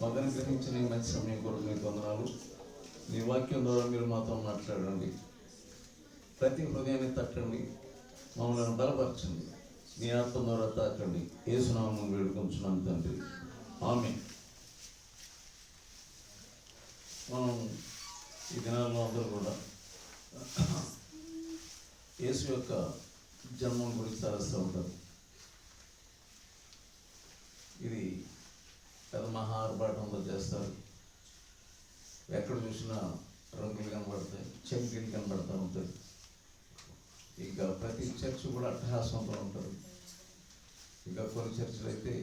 మగని గ్రహించిన ఈ మంచి సమయం కొరకు మీకు వందనాలు. నీ వాక్యం ద్వారా మీరు మాతో మాట్లాడండి. ప్రతి హృదయాన్ని తట్టండి, మమ్మల్ని బలపరచండి. నీ ఆత్మ ద్వారా తాకండి. యేసునామమున వేడుకొంచున్నాను తండ్రి, ఆమేన్. మనం ఈ దినాల్లో అందరూ కూడా యేసు యొక్క జన్మం గురించి తలస్తూ ఉంటారు. ఇది పెద్ద మహా ఆర్భాటంలో చేస్తారు. ఎక్కడ చూసినా రంగులు కనబడతాయి, చెంకిలు కనబడుతూ ఉంటాయి. ఇక ప్రతి చర్చ్ కూడా అట్టహాసంతో ఉంటారు. ఇక కొన్ని చర్చిలు అయితే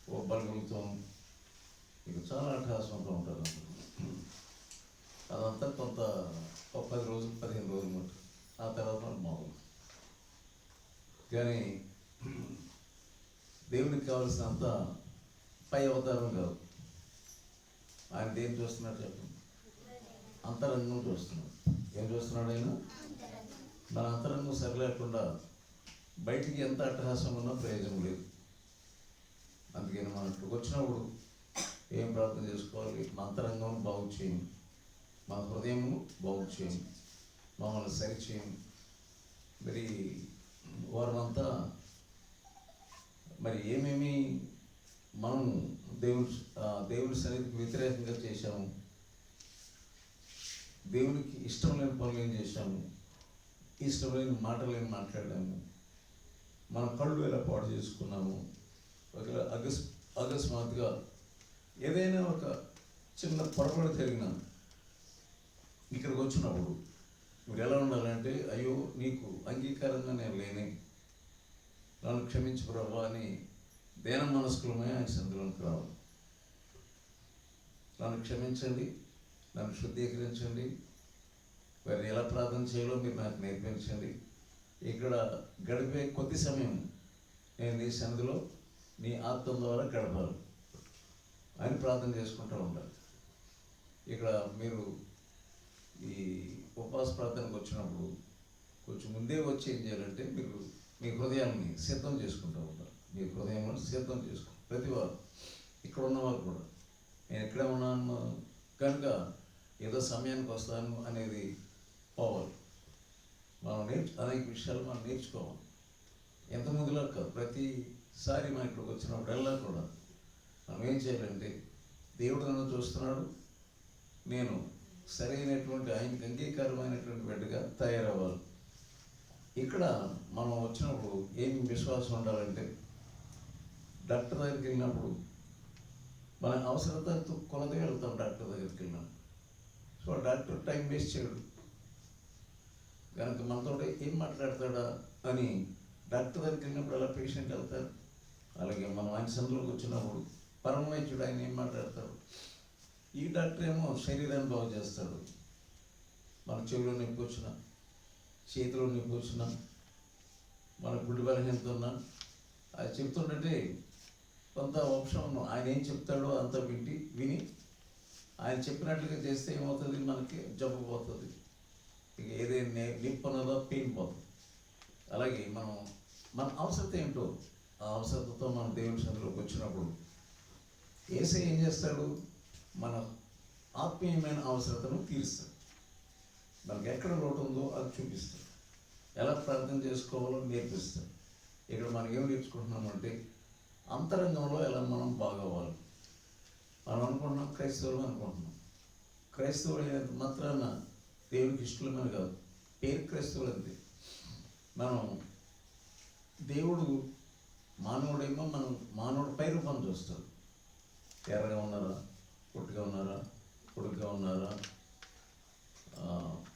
ఓ బల్గులతో ఇక చాలా అట్టహాసంతో ఉంటారు. అదంతా కొంత ఒక 10 రోజులు 15 రోజులు ఉంటుంది. ఆ తర్వాత మామూలు. కానీ దేవునికి కావాల్సినంత పై అవతారం కాదు. ఆయన దేని చూస్తున్నాడు చెప్పండి? అంతరంగం చూస్తున్నాడు. ఏం చూస్తున్నాడు ఆయన? మన అంతరంగం సరిలేకుండా బయటికి ఎంత అట్టహాసం ఉన్నా ప్రయోజనం లేదు. అందుకని మనం ఇక్కడికి వచ్చినప్పుడు ఏం ప్రార్థన చేసుకోవాలి? మన అంతరంగం బాగు చేయండి, మన హృదయము బాగు చేయండి, మమ్మల్ని సరిచేయండి. మరి వారమంతా మరి ఏమేమి మనం దేవుని సన్నిధికి వ్యతిరేకంగా చేశాము, దేవునికి ఇష్టం లేని పనులు ఏం చేశాము, ఇష్టం లేని మాటలు ఏం మాట్లాడాము, మన కళ్ళు ఎలా పాడు చేసుకున్నాము. ఒకవేళ అకస్మాత్తుగా ఏదైనా ఒక చిన్న పొరపాటు జరిగిన ఇక్కడికి వచ్చినప్పుడు మీరు ఎలా ఉండాలంటే, అయ్యో నీకు అంగీకారంగా నేను లేని, నన్ను క్షమించు ప్రభువా అని దేన మనస్కులమే ఆయన సన్నిధిలోకి రావాలి. నన్ను క్షమించండి, నన్ను శుద్ధీకరించండి, వారిని ఎలా ప్రార్థన చేయాలో మీరు నాకు నేర్పించండి. ఇక్కడ గడిపే కొద్ది సమయం నేను నీ సన్నిధిలో నీ ఆత్మ ద్వారా గడపాలి అని ప్రార్థన చేసుకుంటూ ఉండాలి. ఇక్కడ మీరు ఈ ఉపవాస ప్రార్థనకు వచ్చినప్పుడు కొంచెం ముందే వచ్చి ఏం చేయాలంటే, మీరు మీ హృదయాన్ని సిద్ధం చేసుకుంటూ ఉంటారు. మీ హృదయాన్ని సిద్ధం చేసుకుంటారు. ప్రతి వారు ఇక్కడ ఉన్నవారు కూడా నేను ఇక్కడే ఉన్నాను కనుక ఏదో సమయానికి వస్తాను అనేది పోవాలి. మనం అనేక విషయాలు మనం నేర్చుకోవాలి. ఎంతమందిలో కాదు, ప్రతిసారి మనం ఇక్కడికి వచ్చినప్పుడల్లా కూడా మనం ఏం చేయాలంటే, దేవుడు నన్ను చూస్తున్నాడు, నేను సరైనటువంటి ఆయనకి అంగీకారమైనటువంటి బిడ్డగా తయారవ్వాలి. ఇక్కడ మనం వచ్చినప్పుడు ఏం విశ్వాసం ఉండాలంటే, డాక్టర్ దగ్గరికి వెళ్ళినప్పుడు మన అవసరతతో కొలది వెళ్తాం. డాక్టర్ దగ్గరికి వెళ్ళినాం. సో డాక్టర్ టైం వేస్ట్ చేయడు కనుక మనతో ఏం మాట్లాడతాడా అని డాక్టర్ దగ్గరికి వెళ్ళినప్పుడు అలా పేషెంట్ వెళ్తారు. అలాగే మనం ఆయన సన్నిధిలోకి వచ్చినప్పుడు పరమవైద్యుడు ఆయన ఏం మాట్లాడతాడు? ఈ డాక్టర్ ఏమో శరీరాన్ని బాగు చేస్తాడు. మన చెవిలో నొప్పి వచ్చినా, చేతిలో నొప్పి వచ్చినా, మన గుడ్డి బలహీనత ఉన్నా అది చెప్తుంటే కొంత ఉపశమనం. ఆయన ఏం చెప్తాడో అంతా విని ఆయన చెప్పినట్లుగా చేస్తే ఏమవుతుంది? మనకి జబ్బు పోతుంది. ఇక ఏదైనా నొప్పి ఉన్నదో పెయిన్ పోతుంది. అలాగే మన అవసరత ఏంటో ఆ అవసరతతో మన దేవుని సన్నిధిలోకి వచ్చినప్పుడు యేసయ్య ఏం చేస్తాడు? మన ఆత్మీయమైన అవసరతను తీరుస్తాడు. మనకి ఎక్కడ లోటు ఉందో అది చూపిస్తాడు. ఎలా ప్రార్థన చేసుకోవాలో నేర్పిస్తాడు. ఇక్కడ మనం ఏం నేర్చుకుంటున్నామంటే, అంతరంగంలో ఎలా మనం బాగోవాలి. మనం అనుకుంటున్నాం క్రైస్తవులు అనుకుంటున్నాం. క్రైస్తవులు అయినంత మాత్రాన దేవునికి ఇష్టమైన కాదు, పేరు క్రైస్తవులు అంతే. మనం దేవుడు మానవుడేమో మానవుడు పై రూపం చూస్తాడు. ఎర్రగా ఉన్నారా, పొట్టుగా ఉన్నారా, పొడుగ్గా ఉన్నారా,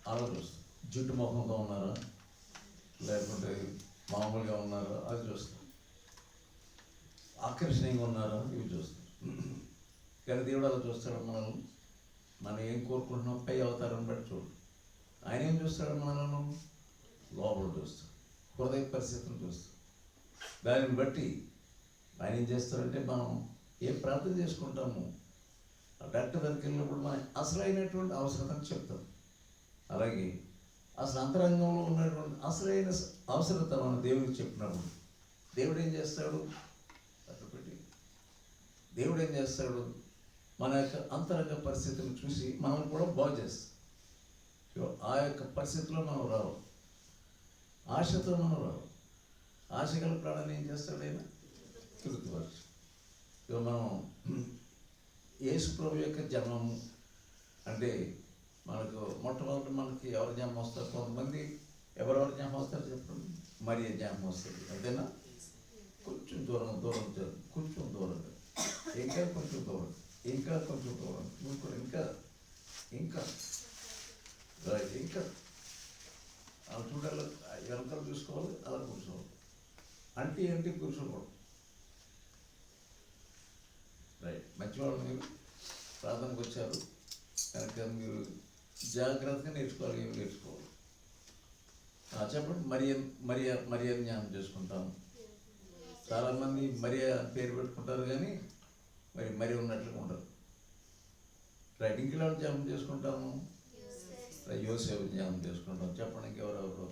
అలా చూస్తాం. జుట్టు ముఖంగా ఉన్నారా, లేకుంటే మామూలుగా ఉన్నారా, అది చూస్తాం. ఆకర్షణీయంగా ఉన్నారా, ఇవి చూస్తాం. కానీ దేవుడు అలా చూస్తాడు మనల్ని. మనం ఏం కోరుకుంటున్నాం పై అవతారం బట్టి చూడు. ఆయన ఏం చూస్తాడు? మనల్ని లోపల చూస్తాడు, హృదయ పరిస్థితిని చూస్తాడు. దానిని బట్టి ఆయన ఏం చేస్తారంటే, మనం ఏం ప్రార్థన చేసుకుంటాము డాక్టర్ దగ్గరికి వెళ్ళినప్పుడు మన అసలైనటువంటి అవసరతను చెప్తాం. అలాగే అసలు అంతరంగంలో ఉన్నటువంటి అసలైన అవసరత మనం దేవుడికి చెప్పినప్పుడు దేవుడు ఏం చేస్తాడు? అక్కడ పెట్టి దేవుడు ఏం చేస్తాడు, మన యొక్క అంతరంగ పరిస్థితిని చూసి మనం కూడా బాగు చేస్తాం. సో ఆ యొక్క పరిస్థితిలో మనం రావు, ఆశతో మనం రావు. ఆశ గల ప్రాణాన్ని ఏం చేస్తాడు ఆయన, తృప్తిపరచు. సో మనం యేసు ప్రభు యొక్క జన్మము అంటే మనకు మొట్టమొదటి మనకి ఎవరు జ్ఞాపకం వస్తారు, కొంతమంది ఎవరెవరు జ్ఞాపకం వస్తారు చెప్పండి, మరియ జ్ఞాపకం వస్తుంది. అంతేనా? కొంచెం దూరం కొంచెం దూరంగా, ఇంకా కొంచెం దూరం, ఇంకా కొంచెం దూరం, ఇంకా ఇంకా ఇంకా అలా చూడాలి, వెనకాల చూసుకోవాలి, అలా కూర్చోవాలి, అంటే కూర్చోకూడదు. రైట్, మంచివాళ్ళు మీరు ప్రార్థనకు వచ్చారు కనుక మీరు జాగ్రత్తగా నేర్చుకోవాలి, ఏమి నేర్చుకోవాలి. చెప్పండి, మరియ జ్ఞానం చేసుకుంటాము. చాలామంది మరియ పేరు పెట్టుకుంటారు కానీ మరి ఉన్నట్లుగా ఉండదు. రైట్, ఇంకెలా జ్ఞానం చేసుకుంటాము, యోసేపు జ్ఞానం చేసుకుంటాం. చెప్పండి, ఇంకెవరెవరు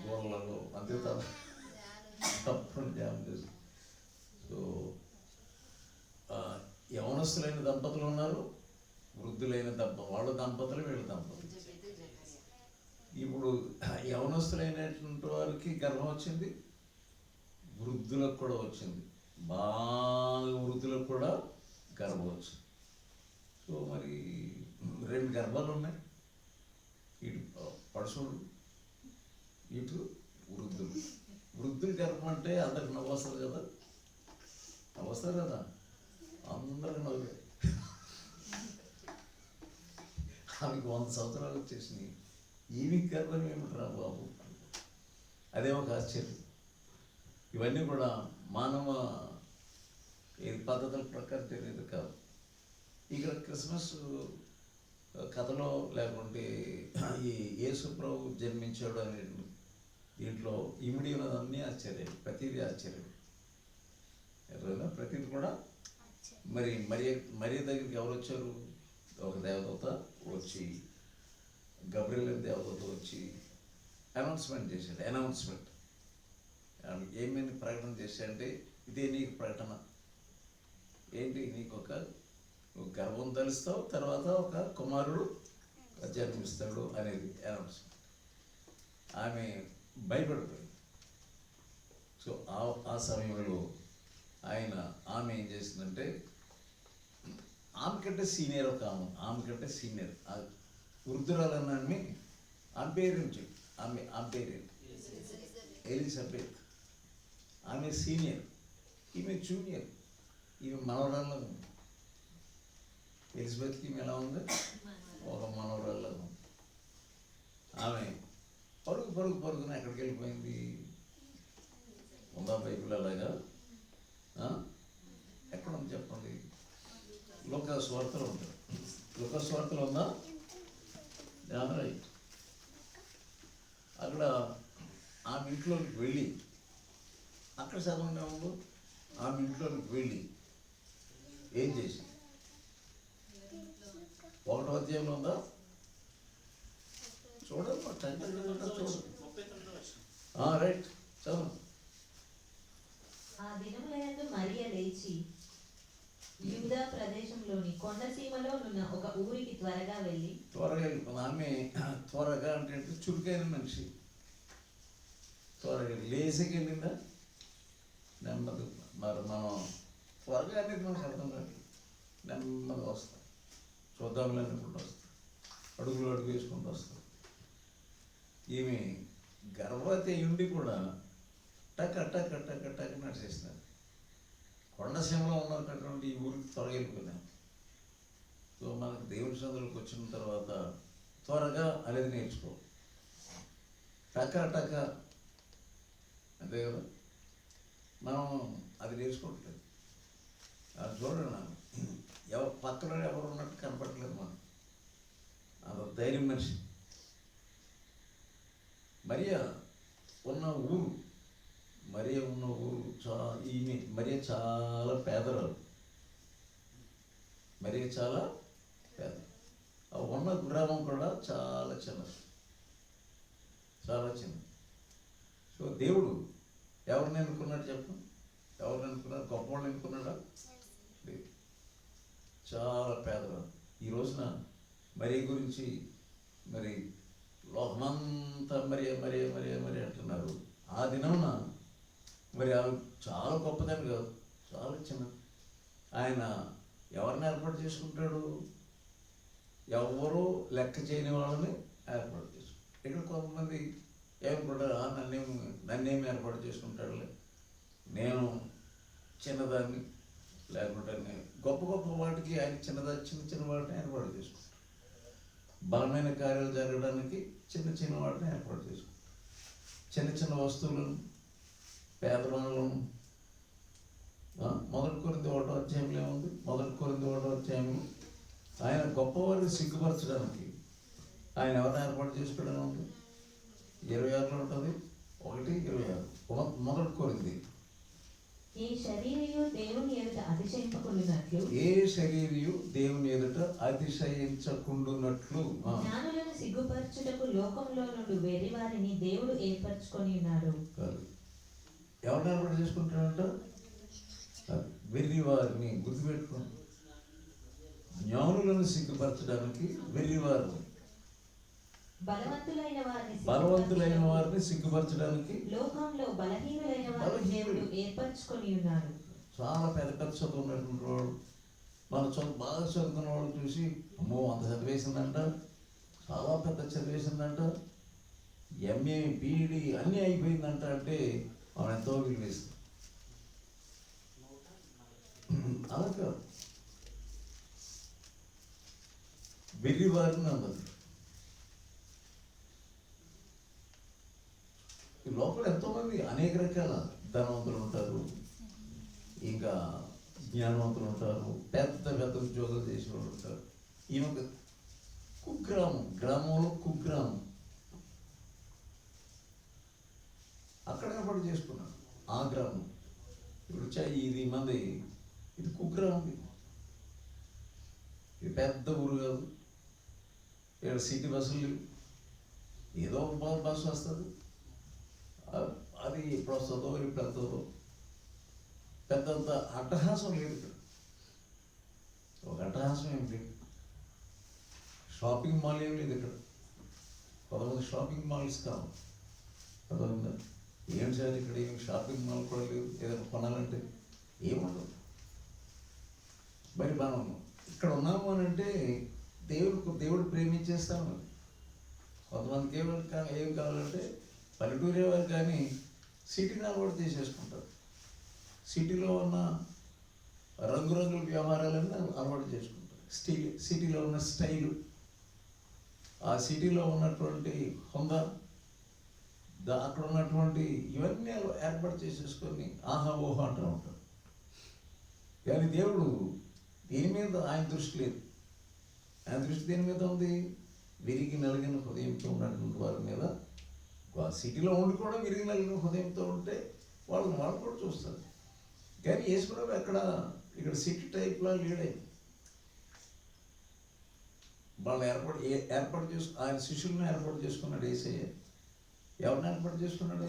గోళ్ళలో అంతే తప్పకుండా జ్ఞానం చేసుకుంటాం. సో యవనస్తులైన దంపతులు ఉన్నారు, వృద్ధులైన వాళ్ళ దంపతులు, వీళ్ళ దంపతులు. ఇప్పుడు యవనస్తులైనటువంటి వారికి గర్వం వచ్చింది, వృద్ధులకు కూడా వచ్చింది, బాగా వృద్ధులకు కూడా గర్వం వచ్చింది. సో మరి 2 గర్భాలు ఉన్నాయి, ఇటు పడుసుడు, ఇటు వృద్ధుల గర్భం అంటే అందరికి నవ్వొస్తారు కదా, అందరికి నవ్వే. ఆమెకు 100 సంవత్సరాలు వచ్చేసినాయి, ఈమె గర్భం ఏమిట్రా బాబు, అదే ఒక ఆశ్చర్యం. ఇవన్నీ కూడా మానవ పద్ధతుల ప్రకారం తెలియదు కాదు. ఇక్కడ క్రిస్మస్ కథలో లేకుంటే ఈ యేసు ప్రభు జన్మించాడు అనే దీంట్లో ఇమిడి ఉన్నదన్నీ ఆశ్చర్యాలు, ప్రతిదీ ఆశ్చర్యం. ఎట్లా ప్రతిదీ కూడా మరి దగ్గరికి ఎవరు వచ్చారు, ఒక దేవదూత వచ్చి, గబ్రియల్ దేవదూత వచ్చి అనౌన్స్మెంట్ చేశాడు. ఏమేమి ప్రకటన చేశాడంటే, ఇదే నీకు ప్రకటన ఏంటి, నీకు ఒక గర్భం తలుస్తావు, తర్వాత ఒక కుమారుడు జన్మిస్తాడు అనేది అనౌన్స్మెంట్. ఆమె భయపడిపోయింది. సో ఆ సమయంలో ఆమె ఏం చేసిందంటే, ఆమె కంటే సీనియర్ ఆమె కంటే సీనియర్ వృద్ధురాలన్నాన్ని ఆమె పేరేంటి, ఆమె పేరేంటి ఎలిజబెత్. ఆమె సీనియర్, ఈమె జూనియర్. ఈమె మనవరాల్లో ఉంది. ఎలిజబెత్కి ఈమె ఎలా ఉంది, ఒక మనవరాల్లో ఉంది. ఆమె పరుగున ఎక్కడికి వెళ్ళిపోయింది, ఉందా బైబిల్ అలాగా? ఎక్కడ ఉంది చెప్పండి, లోకా సువార్తలో ఉంటుంది. లోకా సువార్తలో ఉందా? రైట్. అక్కడ ఆమె ఇంట్లోకి వెళ్ళి, అక్కడ చదవండి ఉందో, ఆమె ఇంట్లోకి వెళ్ళి ఏం చేసి, 1వ అధ్యాయంలో ఉందా చూడండి, రైట్ చదువు. ఆ దినములందు మరియ లేచి యూదా ప్రదేశంలోని కొండసీమలో ఉన్న ఒక ఊరికి త్వరగా ఆమె త్వరగా అంటే చురుకైన మనిషి. త్వరగా లేచికి వెళ్ళిందా, నెమ్మది. మరి మనం త్వరగా అనేది మనకు అర్థం కాదు, నెమ్మదిగా వస్తాం, చూద్దాంలే అనుకుంటూ వస్తాం, అడుగులు వేసుకుంటూ వస్తాం. ఈమె గర్భవతి ఉండి కూడా టక్ నడిచేస్తున్నారు. కొండసీమలో ఉన్నటువంటి ఈ ఊరికి త్వరగా వెళ్ళిపోయినాం. సో మనకు దేవుని సందులోకి వచ్చిన తర్వాత త్వరగా అనేది నేర్చుకో, టక అంతే కదా. మనం అది నేర్చుకోవట్లేదు. అది చూడండి, పక్కన ఎవరు ఉన్నట్టు కనపడట్లేదు. మనం అంత ధైర్యం మనిషి. మరియ ఉన్న ఊరు మరియ చాలా పేదరాలు. చాలా పేద. ఉన్న గ్రామం కూడా చాలా చిన్నది. సో దేవుడు ఎవరిని ఎన్నుకున్నాడు చెప్పండి, ఎవరు అనుకున్నారు? గొప్పవాళ్ళు అనుకున్నాడా? లేదు. చాలా పేదవాడు. ఈ రోజున మరి గురించి మరి లోకమంతా మరి అంటున్నారు. ఆ దినమున మరి ఆమె చాలా గొప్పదని కాదు, చాలా చిన్నది. ఆయన ఎవరిని ఏర్పాటు చేసుకుంటాడు? ఎవరో లెక్క చేయని వాళ్ళని ఏర్పాటు చేసుకుంటాడు. ఇక్కడ కొంతమంది ఏమనుకుంటారు, నన్నేమి ఏర్పాటు చేసుకుంటాడులే, నేను చిన్నదాన్ని, లేకుంటే నేను గొప్ప వాటికి ఆయన చిన్న వాటిని ఏర్పాటు చేసుకుంటాడు. బలమైన కార్యాలు జరగడానికి చిన్న వాటిని ఏర్పాటు చేసుకుంటాడు. చిన్న వస్తువులను, పేదవాళ్ళను. 1 కొరింథీ 1వ అధ్యాయంలో ఏముంది? 1 కొరింథీ 1వ అధ్యాయంలో ఆయన గొప్పవారిని సిగ్గుపరచడానికి ఆయన ఎవరిని ఏర్పాటు చేసుకోవడం ఉంది? 26లో ఉంటుంది, 1:26. 1 కొరింథీ. ఏ శరీరయు దేవుని ఎదుట అతిశయింపకుండునట్లు, ఏ శరీరయు దేవుని ఎదుట అతిశయించకుండునట్లు. జ్ఞానులను సిగ్గుపరచుటకు లోకంలో నుండి వెర్రి వారిని దేవుడు ఏర్పరచుకొని ఉన్నాడు. ఎవరిని ఏర్పాటు చేసుకుంటాడంట? వెర్రి వారిని. గుర్తుపెట్టుకోండి, జ్ఞానులను సిగ్గుపరచడానికి వెర్రివారు, బలవంతులైన వారిని సిగ్గుపరచడానికి లోకంలో బలహీనులైన వారిని దేవుడు ఏర్పరచుకొని ఉన్నాడు. చాలా పెద్ద చదువు ఉన్నటువంటి వాడు, మన బాగా చదువుకున్న వాడు చూసి, అమ్మో అంత చదివేసిందంట, చాలా పెద్ద చదివేసిందంట, ఎంఏ బీఈడి అన్నీ అయిపోయిందంట అంటే మనం ఎంతో విలువేస్తాం. అలా కాదు, వెర్రివారిని అన్నది. ఈ లోపల ఎంతోమంది అనేక రకాల ధనవంతులు ఉంటారు, ఇంకా జ్ఞానవంతులు ఉంటారు, పెద్ద ఉద్యోగాలు చేసే వాళ్ళు ఉంటారు. ఈమె గ్రామంలో కుగ్రామం, అక్కడ ఏర్పాటు చేసుకున్నాను ఆ గ్రామం. ఇప్పుడు ఇది మంది, ఇది కుగ్రామం, ఇది పెద్ద ఊరు కాదు. ఇక్కడ సిటీ బస్సులు ఏదో ఒక బస్సు వస్తుంది, అది ఇప్పుడు వస్తుందో ఇప్పుడు వెళ్తుందో. పెద్దంత అట్టహాసం లేదు ఇక్కడ. ఒక అట్టహాసం ఏం లేదు. షాపింగ్ మాల్ ఏం లేదు ఇక్కడ. కొంతమంది షాపింగ్ మాల్స్ కావు, కొంతమంది ఏం సార్ ఇక్కడ ఏమి షాపింగ్ మాల్ కూడా లేదు, ఏదైనా కొనాలంటే ఏముండదు. మరి మనం ఇక్కడ ఉన్నాము అని అంటే దేవుడు ప్రేమించేస్తాము. కొంతమందికి ఏం కావాలంటే పల్లెటూరే వారు కానీ సిటీని అలవాటు చేసేసుకుంటారు. సిటీలో ఉన్న రంగురంగుల వ్యవహారాలన్నీ అలవాటు చేసుకుంటారు. సిటీలో ఉన్న స్టైలు, ఆ సిటీలో ఉన్నటువంటి హోదా, అక్కడ ఉన్నటువంటి ఇవన్నీ ఏర్పాటు చేసేసుకొని ఆహా ఓహో అంటూ ఉంటారు. కానీ దేవుడు దీని మీద ఆయన దృష్టి లేదు. ఆయన దృష్టి దేని మీద ఉంది? విరిగి నలిగిన హృదయంతో ఉన్నటువంటి వారి మీద. సిటీలో ఉండి కూడా విరిగి నలిగిన హృదయంతో ఉంటే వాళ్ళు కూడా చూస్తారు. కానీ యేసుప్రభు ఎక్కడ ఇక్కడ సిటీ టైప్లో లేడే. వాళ్ళు ఏర్పాటు ఆయన శిష్యులను ఏర్పాటు చేసుకున్నాడు యేసయ్య. ఎవరిని ఏర్పాటు చేసుకున్నాడు?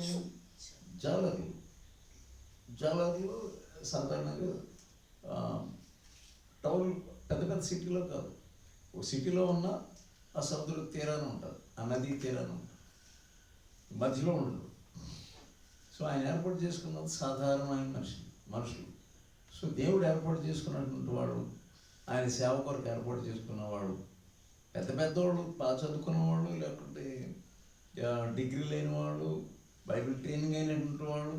జాలర్లు సాధారణంగా టౌన్ పెద్ద సిటీలో కాదు, సిటీలో ఉన్న ఆ సముద్ర తీరాన ఉంటారు, ఆ నదీ తీరాన ఉంటారు, మధ్యలో ఉండదు. సో ఆయన ఏర్పాటు చేసుకున్నది సాధారణమైన మనుషులు. సో దేవుడు ఏర్పాటు చేసుకున్నటువంటి వాడు, ఆయన సేవ కొరకు ఏర్పాటు చేసుకున్నవాడు, పెద్దవాళ్ళు, బాగా చదువుకున్నవాళ్ళు, లేకుంటే డిగ్రీ లేని వాళ్ళు, బైబిల్ ట్రైనింగ్ అయినటువంటి వాళ్ళు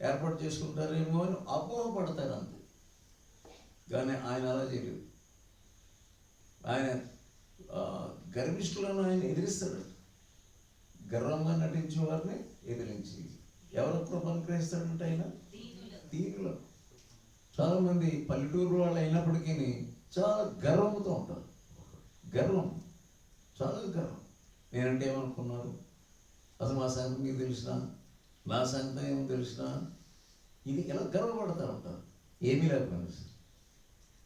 ఏర్పాటు చేసుకుంటారేమో అని అపోహపడతారు అంతే. కానీ ఆయన అలా చేయలేదు. ఆయన గర్విష్ఠులను ఆయన ఎదిరిస్తాడు. గర్వంగా నటించే వారిని ఎదిరించి ఎవరు కృప అనుగ్రహిస్తాడంటే ఆయన దీనిలో. చాలామంది పల్లెటూరు వాళ్ళు అయినప్పటికీ చాలా గర్వంతో ఉంటారు. చాలా గర్వం. నేనంటే ఏమనుకున్నారు, అసలు మా సంగతి మీకు తెలిసిన, నా సంగతి ఏమో తెలిసిన, ఇది ఇలా గర్వపడతా ఉంటారు ఏమీ లేకపోయినా.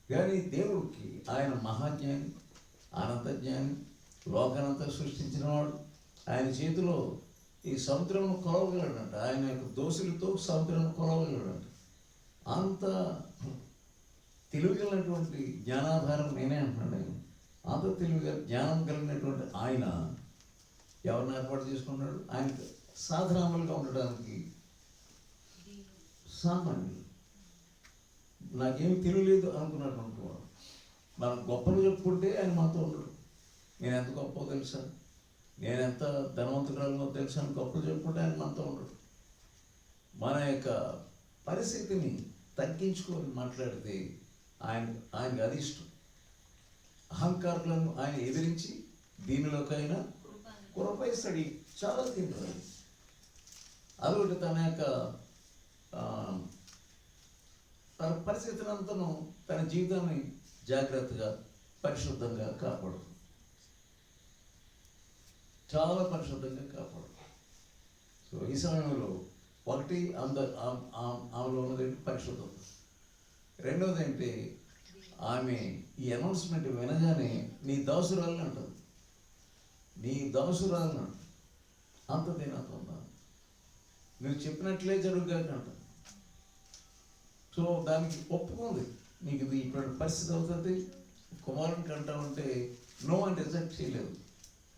కానీ దేవుడికి ఆయన మహాజ్ఞాని, అనంతజ్ఞాని, లోకానంతా సృష్టించినవాడు. ఆయన చేతిలో ఈ సముద్రం కొలవగలడంట. ఆయన యొక్క దోషులతో సముద్రం కొలవగలడంట. అంత తెలివిగలటువంటి జ్ఞానాధారం నేనే అంటున్నాను నేను. అంత తెలివిగా జ్ఞానం కలిగినటువంటి ఆయన ఎవరిని ఏర్పాటు చేసుకున్నాడు? ఆయనకు సాధనాములుగా ఉండడానికి సామాన్యులు. నాకేమి తెలియలేదు అనుకున్నటువంటి వాడు మనం గొప్పలు చెప్పుకుంటే ఆయన మాతో ఉండడు. నేను ఎంత గొప్పో తెలుసా, నేను ఎంత ధనవంతురాలనో తెలుసా అని గొప్పలు చెప్పుకుంటే ఆయన మనతో ఉండడు. మన యొక్క పరిస్థితిని తగ్గించుకొని మాట్లాడితే ఆయనకు అది ఇష్టం. అహంకారులను ఆయన ఎదిరించి దీనిలోకైనా కురపైస్తాడు. చాలా తింటాడు. అదొకటి తన యొక్క తన పరిస్థితిని అంతను, తన జీవితాన్ని జాగ్రత్తగా పరిశుద్ధంగా కాపాడు, చాలా పరిశుద్ధంగా కాపాడు. సో ఈ సమయంలో ఒకటి ఆమెలో ఉన్నది పరిశుద్ధం. రెండవది ఏంటి, ఆమె ఈ అనౌన్స్మెంట్ వినగానే నీ దాసురాలను అంటుంది. నీ దాసురాలను అంత తినతుందా, నువ్వు చెప్పినట్లే జరుగుగాక అంటుంది. సో దానికి ఒప్పుకుంది. నీకు ఇది ఇటువంటి పరిస్థితి అవుతుంది, కుమారుని కంటామంటే నో అని రిజెక్ట్ చేయలేదు.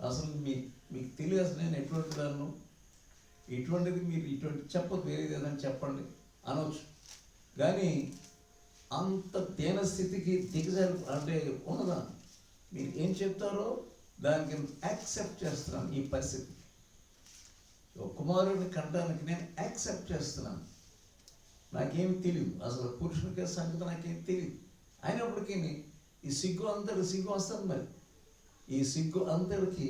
అసలు మీకు తెలియదు నేను ఎటువంటి దాన్ని, ఇటువంటిది మీరు ఇటువంటి చెప్పదు, వేరేది ఏదని చెప్పండి అనవచ్చు. కానీ అంత దీన స్థితికి దిగజారి అంటే ఉన్నదా, మీరు ఏం చెప్తారో దానికి యాక్సెప్ట్ చేస్తున్నాను. ఈ పరిస్థితి కుమారుడిని కంటానికి నేను యాక్సెప్ట్ చేస్తున్నాను. నాకేమి తెలియదు, అసలు పురుషునికే సంగతి నాకేం తెలియదు. అయినప్పటికీ ఈ సిగ్గు వస్తుంది. మరి ఈ సిగ్గు అంతటికి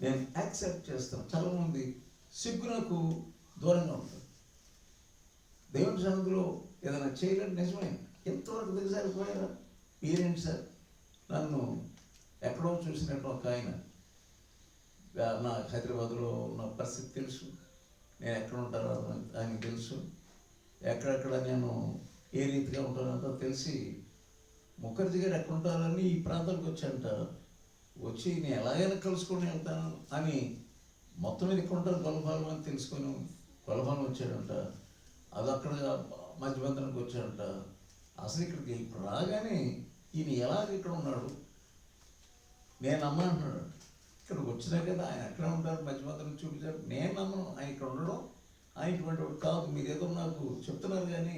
నేను యాక్సెప్ట్ చేస్తాను. చాలామంది సిగ్గునకు దూరంగా ఉంటుంది. దేవుని సన్నిధిలో ఏదైనా చేయలేని నిజమే. ఎంతవరకు దిగజారిపోయారా మీరేంటి సార్? నన్ను ఎక్కడో చూసినట్టు ఒక ఆయన, నా హైదరాబాద్లో ఉన్న పరిస్థితి తెలుసు, నేను ఎక్కడ ఉంటానో ఆయనకు తెలుసు, ఎక్కడెక్కడ నేను ఏ రీతిగా ఉంటానంతా తెలిసి, ముఖర్జీ గారు ఎక్కడ ఉంటారని ఈ ప్రాంతానికి వచ్చానంట. వచ్చి నేను ఎలాగైనా కలుసుకొని వెళ్తాను అని మొత్తం మీద ఇక్కడ ఉంటారు కొలభాలం అని తెలుసుకొని కొలభాలం వచ్చాడంట. అది అక్కడ మధ్యబంధనకు వచ్చాడంట. అసలు ఇక్కడికి రాగానే ఈయన ఎలాగ ఇక్కడ ఉన్నాడు నేను నమ్మను అంటున్నాడు. ఇక్కడికి వచ్చినా కదా ఆయన ఎక్కడ ఉంటారు మధ్యబంధనం చూపించారు. నేను నమ్మను ఆయన ఇక్కడ ఉండడం. ఆయన ఇటువంటి వాడు కాదు, మీరేదో నాకు చెప్తున్నారు. కానీ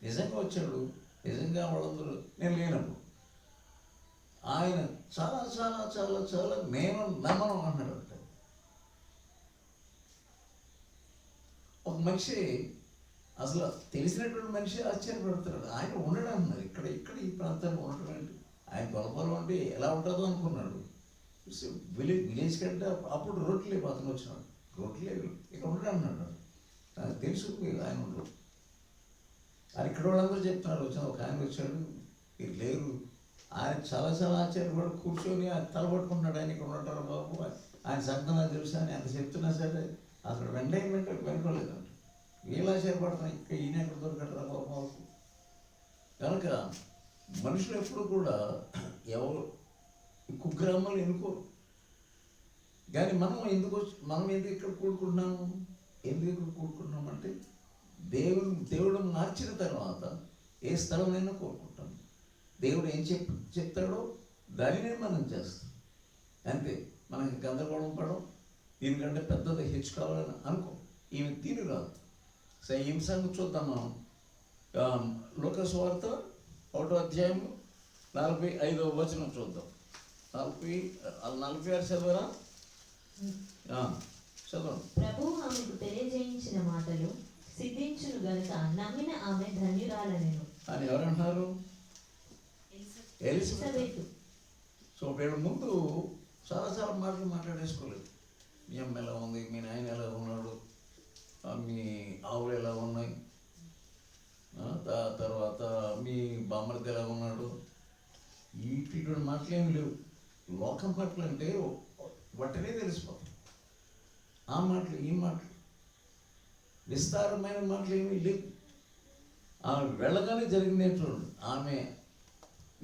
నిజంగా వచ్చాడు, నిజంగా వాళ్ళందరూ నేను లేనప్పుడు ఆయన చాలా చాలా చాలా చాలా నేను నమ్మను అన్నాడు. ఒక మనిషి అసలు తెలిసినటువంటి మనిషి ఆశ్చర్యపడుతున్నాడు. ఆయన ఉండడం అన్నారు ఇక్కడ ఈ ప్రాంతంలో ఉండటం ఏంటి, ఆయన కొలపాలం అంటే ఎలా ఉంటుందో అనుకున్నాడు. విలేజ్ కంటే అప్పుడు రోడ్లు లేవు, అతను వచ్చినాడు రోడ్లు లేవు, ఇక్కడ ఉండడం అన్నాడు. నాకు తెలుసు ఆయన ఉండడు. అది ఇక్కడ వాళ్ళందరూ చెప్తున్నారు. వచ్చిన ఒక ఆయన వచ్చాడు, మీరు లేరు. ఆయన చాలా చాలా ఆశ్చర్యపడు కూర్చొని ఆయన తలపట్టుకుంటున్నాడు. ఆయన ఇక్కడ ఉంటారు బాబు, ఆయన సంగతి నాకు తెలుసు అని ఎంత చెప్తున్నా సరే అసలు వెనుకోలేదంట. వీళ్ళు ఆశ్చర్యపడుతున్నాయి, ఇక్కడ ఈయన ఎక్కడ దొరకటరా బాబు. కనుక మనుషులు ఎప్పుడు కూడా ఎవరు కుగ్రామాలు ఎన్నుకోరు. కానీ మనం ఎందుకు ఇక్కడ కూడుకుంటున్నాము, ఎందుకు ఇక్కడ కూడుకుంటున్నామంటే దేవుడు మార్చిన తర్వాత ఏ స్థలమైనా కోరుకుంటాం. దేవుడు ఏం చెప్తాడో దానినే మనం చేస్తాం. అంతే. మనకి గందరగోళం పడడం, దీనికంటే పెద్దది హెచ్చుకోవాలని అనుకో. ఈమె తీరు రాదు. సో ఈ సంగతి చూద్దాం మనం. లూకా సువార్త 1వ అధ్యాయము 45వ వచనం చూద్దాం. 46 చదవరా? చదవండి. ప్రభు ఆమెకు తెలియజేయించిన మాటలు సిద్ధించును గనుక నమ్మిన ఆమె ధన్యురాలనెను అని ఎవరంటున్నారు? ఎలిజబెత్. సో వీళ్ళ ముందు చాలా చాలా మాటలు మాట్లాడేసుకోలేదు. మీ అమ్మ ఎలా ఉంది, మీ నాయన ఎలా ఉన్నాడు, మీ ఆవులు ఎలా ఉన్నాయి, తర్వాత మీ బామ్మర్ది ఎలా ఉన్నాడు, ఇటువంటి మాటలు ఏమి లేవు. లోకం మాటలు అంటే వట్టనే తెలిసిపోతాయి. ఆ మాటలు ఈ మాటలు విస్తారమైన మాటలు ఏమీ లేవు. ఆమె వెళ్ళగానే జరిగినటువంటి ఆమె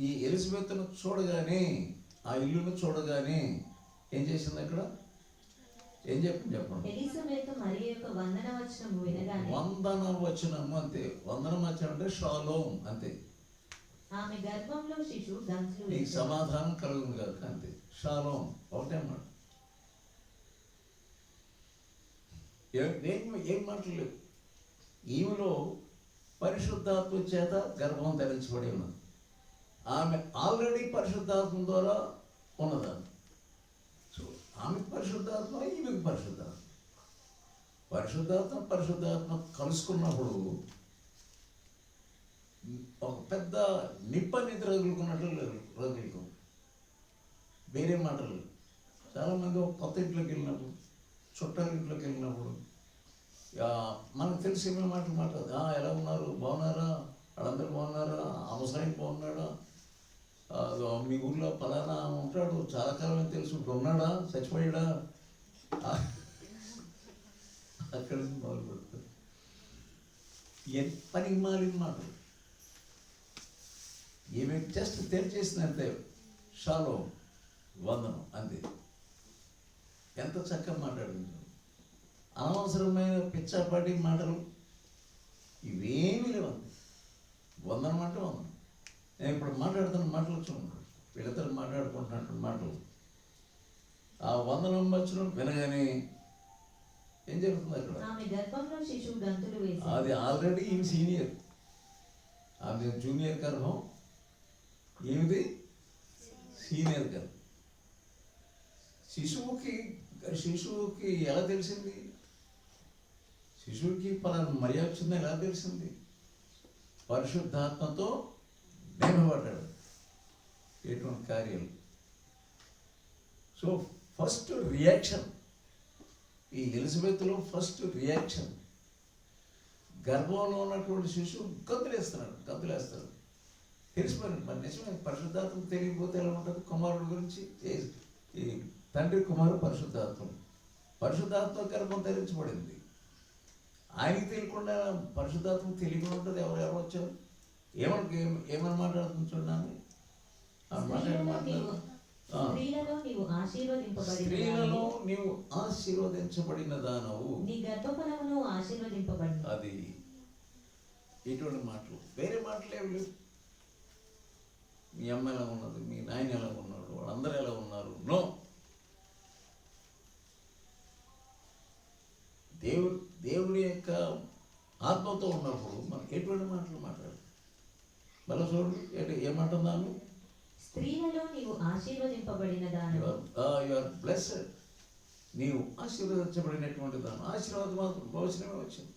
ఈ ఎలిజబెత్ను చూడగానే, ఆ ఇల్లును చూడగానే ఏం చేసింది? అక్కడ ఏం చెప్పండి. ఎలిజబెత్ మరి యొక్క వందన వచనము వినగానే వందన వచనము అంతే. వందనం వచనం అంటే షాలోమ్ అంతే. ఆమె గర్భంలో శిశువు గంతులు నీకు వేసెను. సమాధానం కలుగును కాదు అంతే. షాలోమ్ ఒకటే మాట. ఏం మాటలేవు. ఈమెలో పరిశుద్ధాత్మ చేత గర్భం ధరించబడి ఉన్నది. ఆమె ఆల్రెడీ పరిశుద్ధాత్మ ద్వారా ఉన్నదాన్ని. సో ఆమెకు పరిశుద్ధాత్మ, ఈమెకు పరిశుద్ధాత్మ. పరిశుద్ధాత్మ కలుసుకున్నప్పుడు ఒక పెద్ద నిప్పనిది రగులుకున్నట్లు రగులుకో. వేరే మాటలు. చాలామంది ఒక కొత్త ఇంట్లోకి వెళ్ళినప్పుడు, చుట్టాల ఇంట్లోకి వెళ్ళినప్పుడు మనకు తెలిసి ఏమేమి మాటలు మాట్లాడదు. ఎలా ఉన్నారు, బాగున్నారా, వాళ్ళందరూ బాగున్నారా, అవసరానికి బాగున్నాడా, మీ ఊళ్ళో పలానా ఉంటాడు, చాలా కాలం తెలుసు, ఉన్నాడా, చచ్చిపోయాడా, అక్కడి నుంచి మొదలు పెడతారు. పనికి మాలిన మాటలు. ఏమి జస్ట్ తెరిచేసినంతే షాలో వందనం అంతే. ఎంత చక్కగా మాట్లాడుకుంటారు. అనవసరమైన పిచ్చాపాటి మాటలు ఇవేమీ లేవు. వందనం అంటే వందనం. నేను ఇప్పుడు మాట్లాడుతున్న మాటలు చూడండి, వీళ్ళిద్దరు మాట్లాడుకుంటున్నట్టు మాటలు. ఆ వందనం వచ్చిన వినగానే ఏం జరుగుతుంది అక్కడ? ఆమె గర్భంలో శిశువు గంతులు వేసెను. అది ఆల్రెడీ ఈమె సీనియర్, ఆమె జూనియర్ గర్భం, ఏమిది సీనియర్ గర్భం. శిశువుకి ఎలా తెలిసింది? శిశువుకి పలానా మర్యాద వచ్చిందా ఎలా తెలిసింది? పరిశుద్ధాత్మతో నింపబడ్డాడు. ఎటువంటి కార్యాలు. సో ఫస్ట్ రియాక్షన్ ఈ ఎలిజబెత్లో ఫస్ట్ రియాక్షన్, గర్భంలో ఉన్నటువంటి శిశువు గంతులేస్తాడు. తెలిసిపోయినట్టు మరి నిజమే. పరిశుద్ధాత్మ తెలియకపోతే ఎలా ఉంటుంది? కుమారుడు గురించి ఈ తండ్రి కుమారుడు పరిశుద్ధాత్మ గర్భం ధరించబడింది. ఆయనకి తెలియకుండా పరిశుద్ధాత్మ తెలియకుండా ఉంటుంది. ఎవరు వచ్చారు? ఏమని మాట్లాడుతుంది చూడండి. స్త్రీలలో నీవు ఆశీర్వదించబడిన దానవు, నీ గర్భఫలమును ఆశీర్వదింపబడిన. అది ఇటువంటి మాటలు. వేరే మాటలు ఏమి లేవు. మీ అమ్మ ఎలా ఉన్నది, మీ నాయన ఎలా ఉన్నాడు, వాళ్ళందరూ ఎలా ఉన్నారు? నో. దేవుని యొక్క ఆత్మతో ఉన్నప్పుడు మనం ఎటువంటి మాటలు మాట్లాడాలి? మళ్ళీ చూడండి ఏమంటున్నాను. స్త్రీలలో నీవు ఆశీర్వదింపబడిన దానవు. You are blessed. నీవు ఆశీర్వదించబడినటువంటి దాని. ఆశీర్వాదం మాత్రం భవిష్యమే వచ్చింది.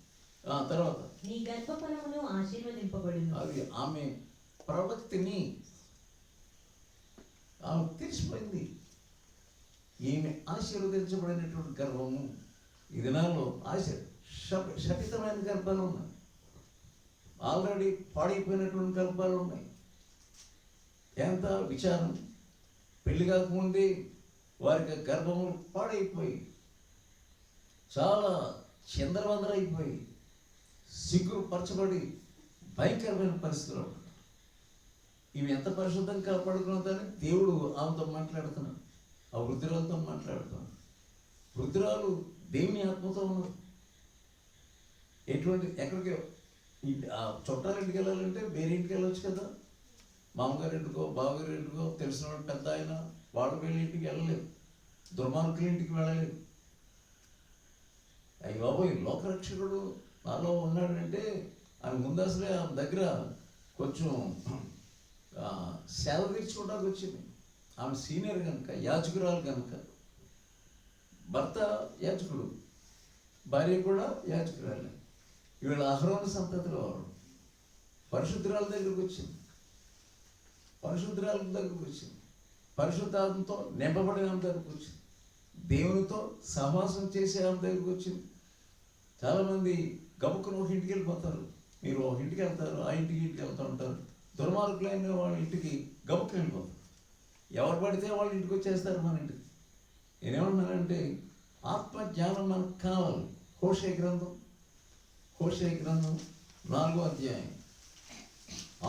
తర్వాత నీ గర్భఫలమును ఆశీర్వదింపబడును. అది ఆమె ప్రవక్తిని ఆమె తెలిసిపోయింది. ఈమె ఆశీర్వదించబడినటువంటి గర్భము. ఈ దినాల్లో శపితమైన గర్భాలు ఉన్నాయి, ఆల్రెడీ పాడైపోయినటువంటి గర్భాలు ఉన్నాయి. ఎంత విచారం! పెళ్లి కాకముందే వారికి గర్భములు పాడైపోయి చాలా చిందరవందరైపోయి సిగ్గులు పరచబడి భయంకరమైన పరిస్థితులు. ఇవి ఎంత పరిశుద్ధంగా కాపాడుకున్నదని దేవుడు ఆమెతో మాట్లాడుతున్నాడు, ఆ వృద్ధురాలతో మాట్లాడుతున్నాడు. వృద్ధురాలు దేవుని ఆత్మతో ఉన్నారు. ఎక్కడికి చుట్టాల ఇంటికి వెళ్ళాలంటే వేరే ఇంటికి వెళ్ళొచ్చు కదా. మామగారి ఇంటికో బావగారి ఇంటికో తెలిసిన వాడు పెద్ద ఆయన, వాడు వెళ్ళి ఇంటికి వెళ్ళలేదు. దుర్మార్గుల ఇంటికి వెళ్ళలేదు. అయ్యి బాబోయ్, లోకరక్షకుడు నాలో ఉన్నాడంటే ఆమె ముందు అసలే ఆమె దగ్గర కొంచెం సేవ తీర్చుకోవడానికి వచ్చింది. ఆమె సీనియర్ కనుక, యాజకురాలు కనుక. భర్త యాజకుడు, భార్య కూడా యాజకురాలే. వీళ్ళ అహరోను సంతతిలో వాడు. పరిశుద్ధురాల దగ్గరకు వచ్చింది. పరిశుద్ధాత్మతో నింపబడిన ఆమె దగ్గరకు వచ్చింది. దేవునితో సహవాసం చేసే ఆమె దగ్గరకు వచ్చింది. చాలామంది గబుక్కును ఒక ఇంటికి వెళ్ళిపోతారు. మీరు ఒక ఇంటికి వెళ్తారు, ఆ ఇంటికి వెళ్తూ ఉంటారు. దుర్మార్గులైన వాళ్ళ ఇంటికి గబుక్కుని వెళ్ళిపోతారు. ఎవరు పడితే వాళ్ళ ఇంటికి వచ్చేస్తారు మన ఇంటికి. నేనేమన్నానంటే ఆత్మజ్ఞానం మనకు కావాలి. హోషేయ గ్రంథం 4వ అధ్యాయం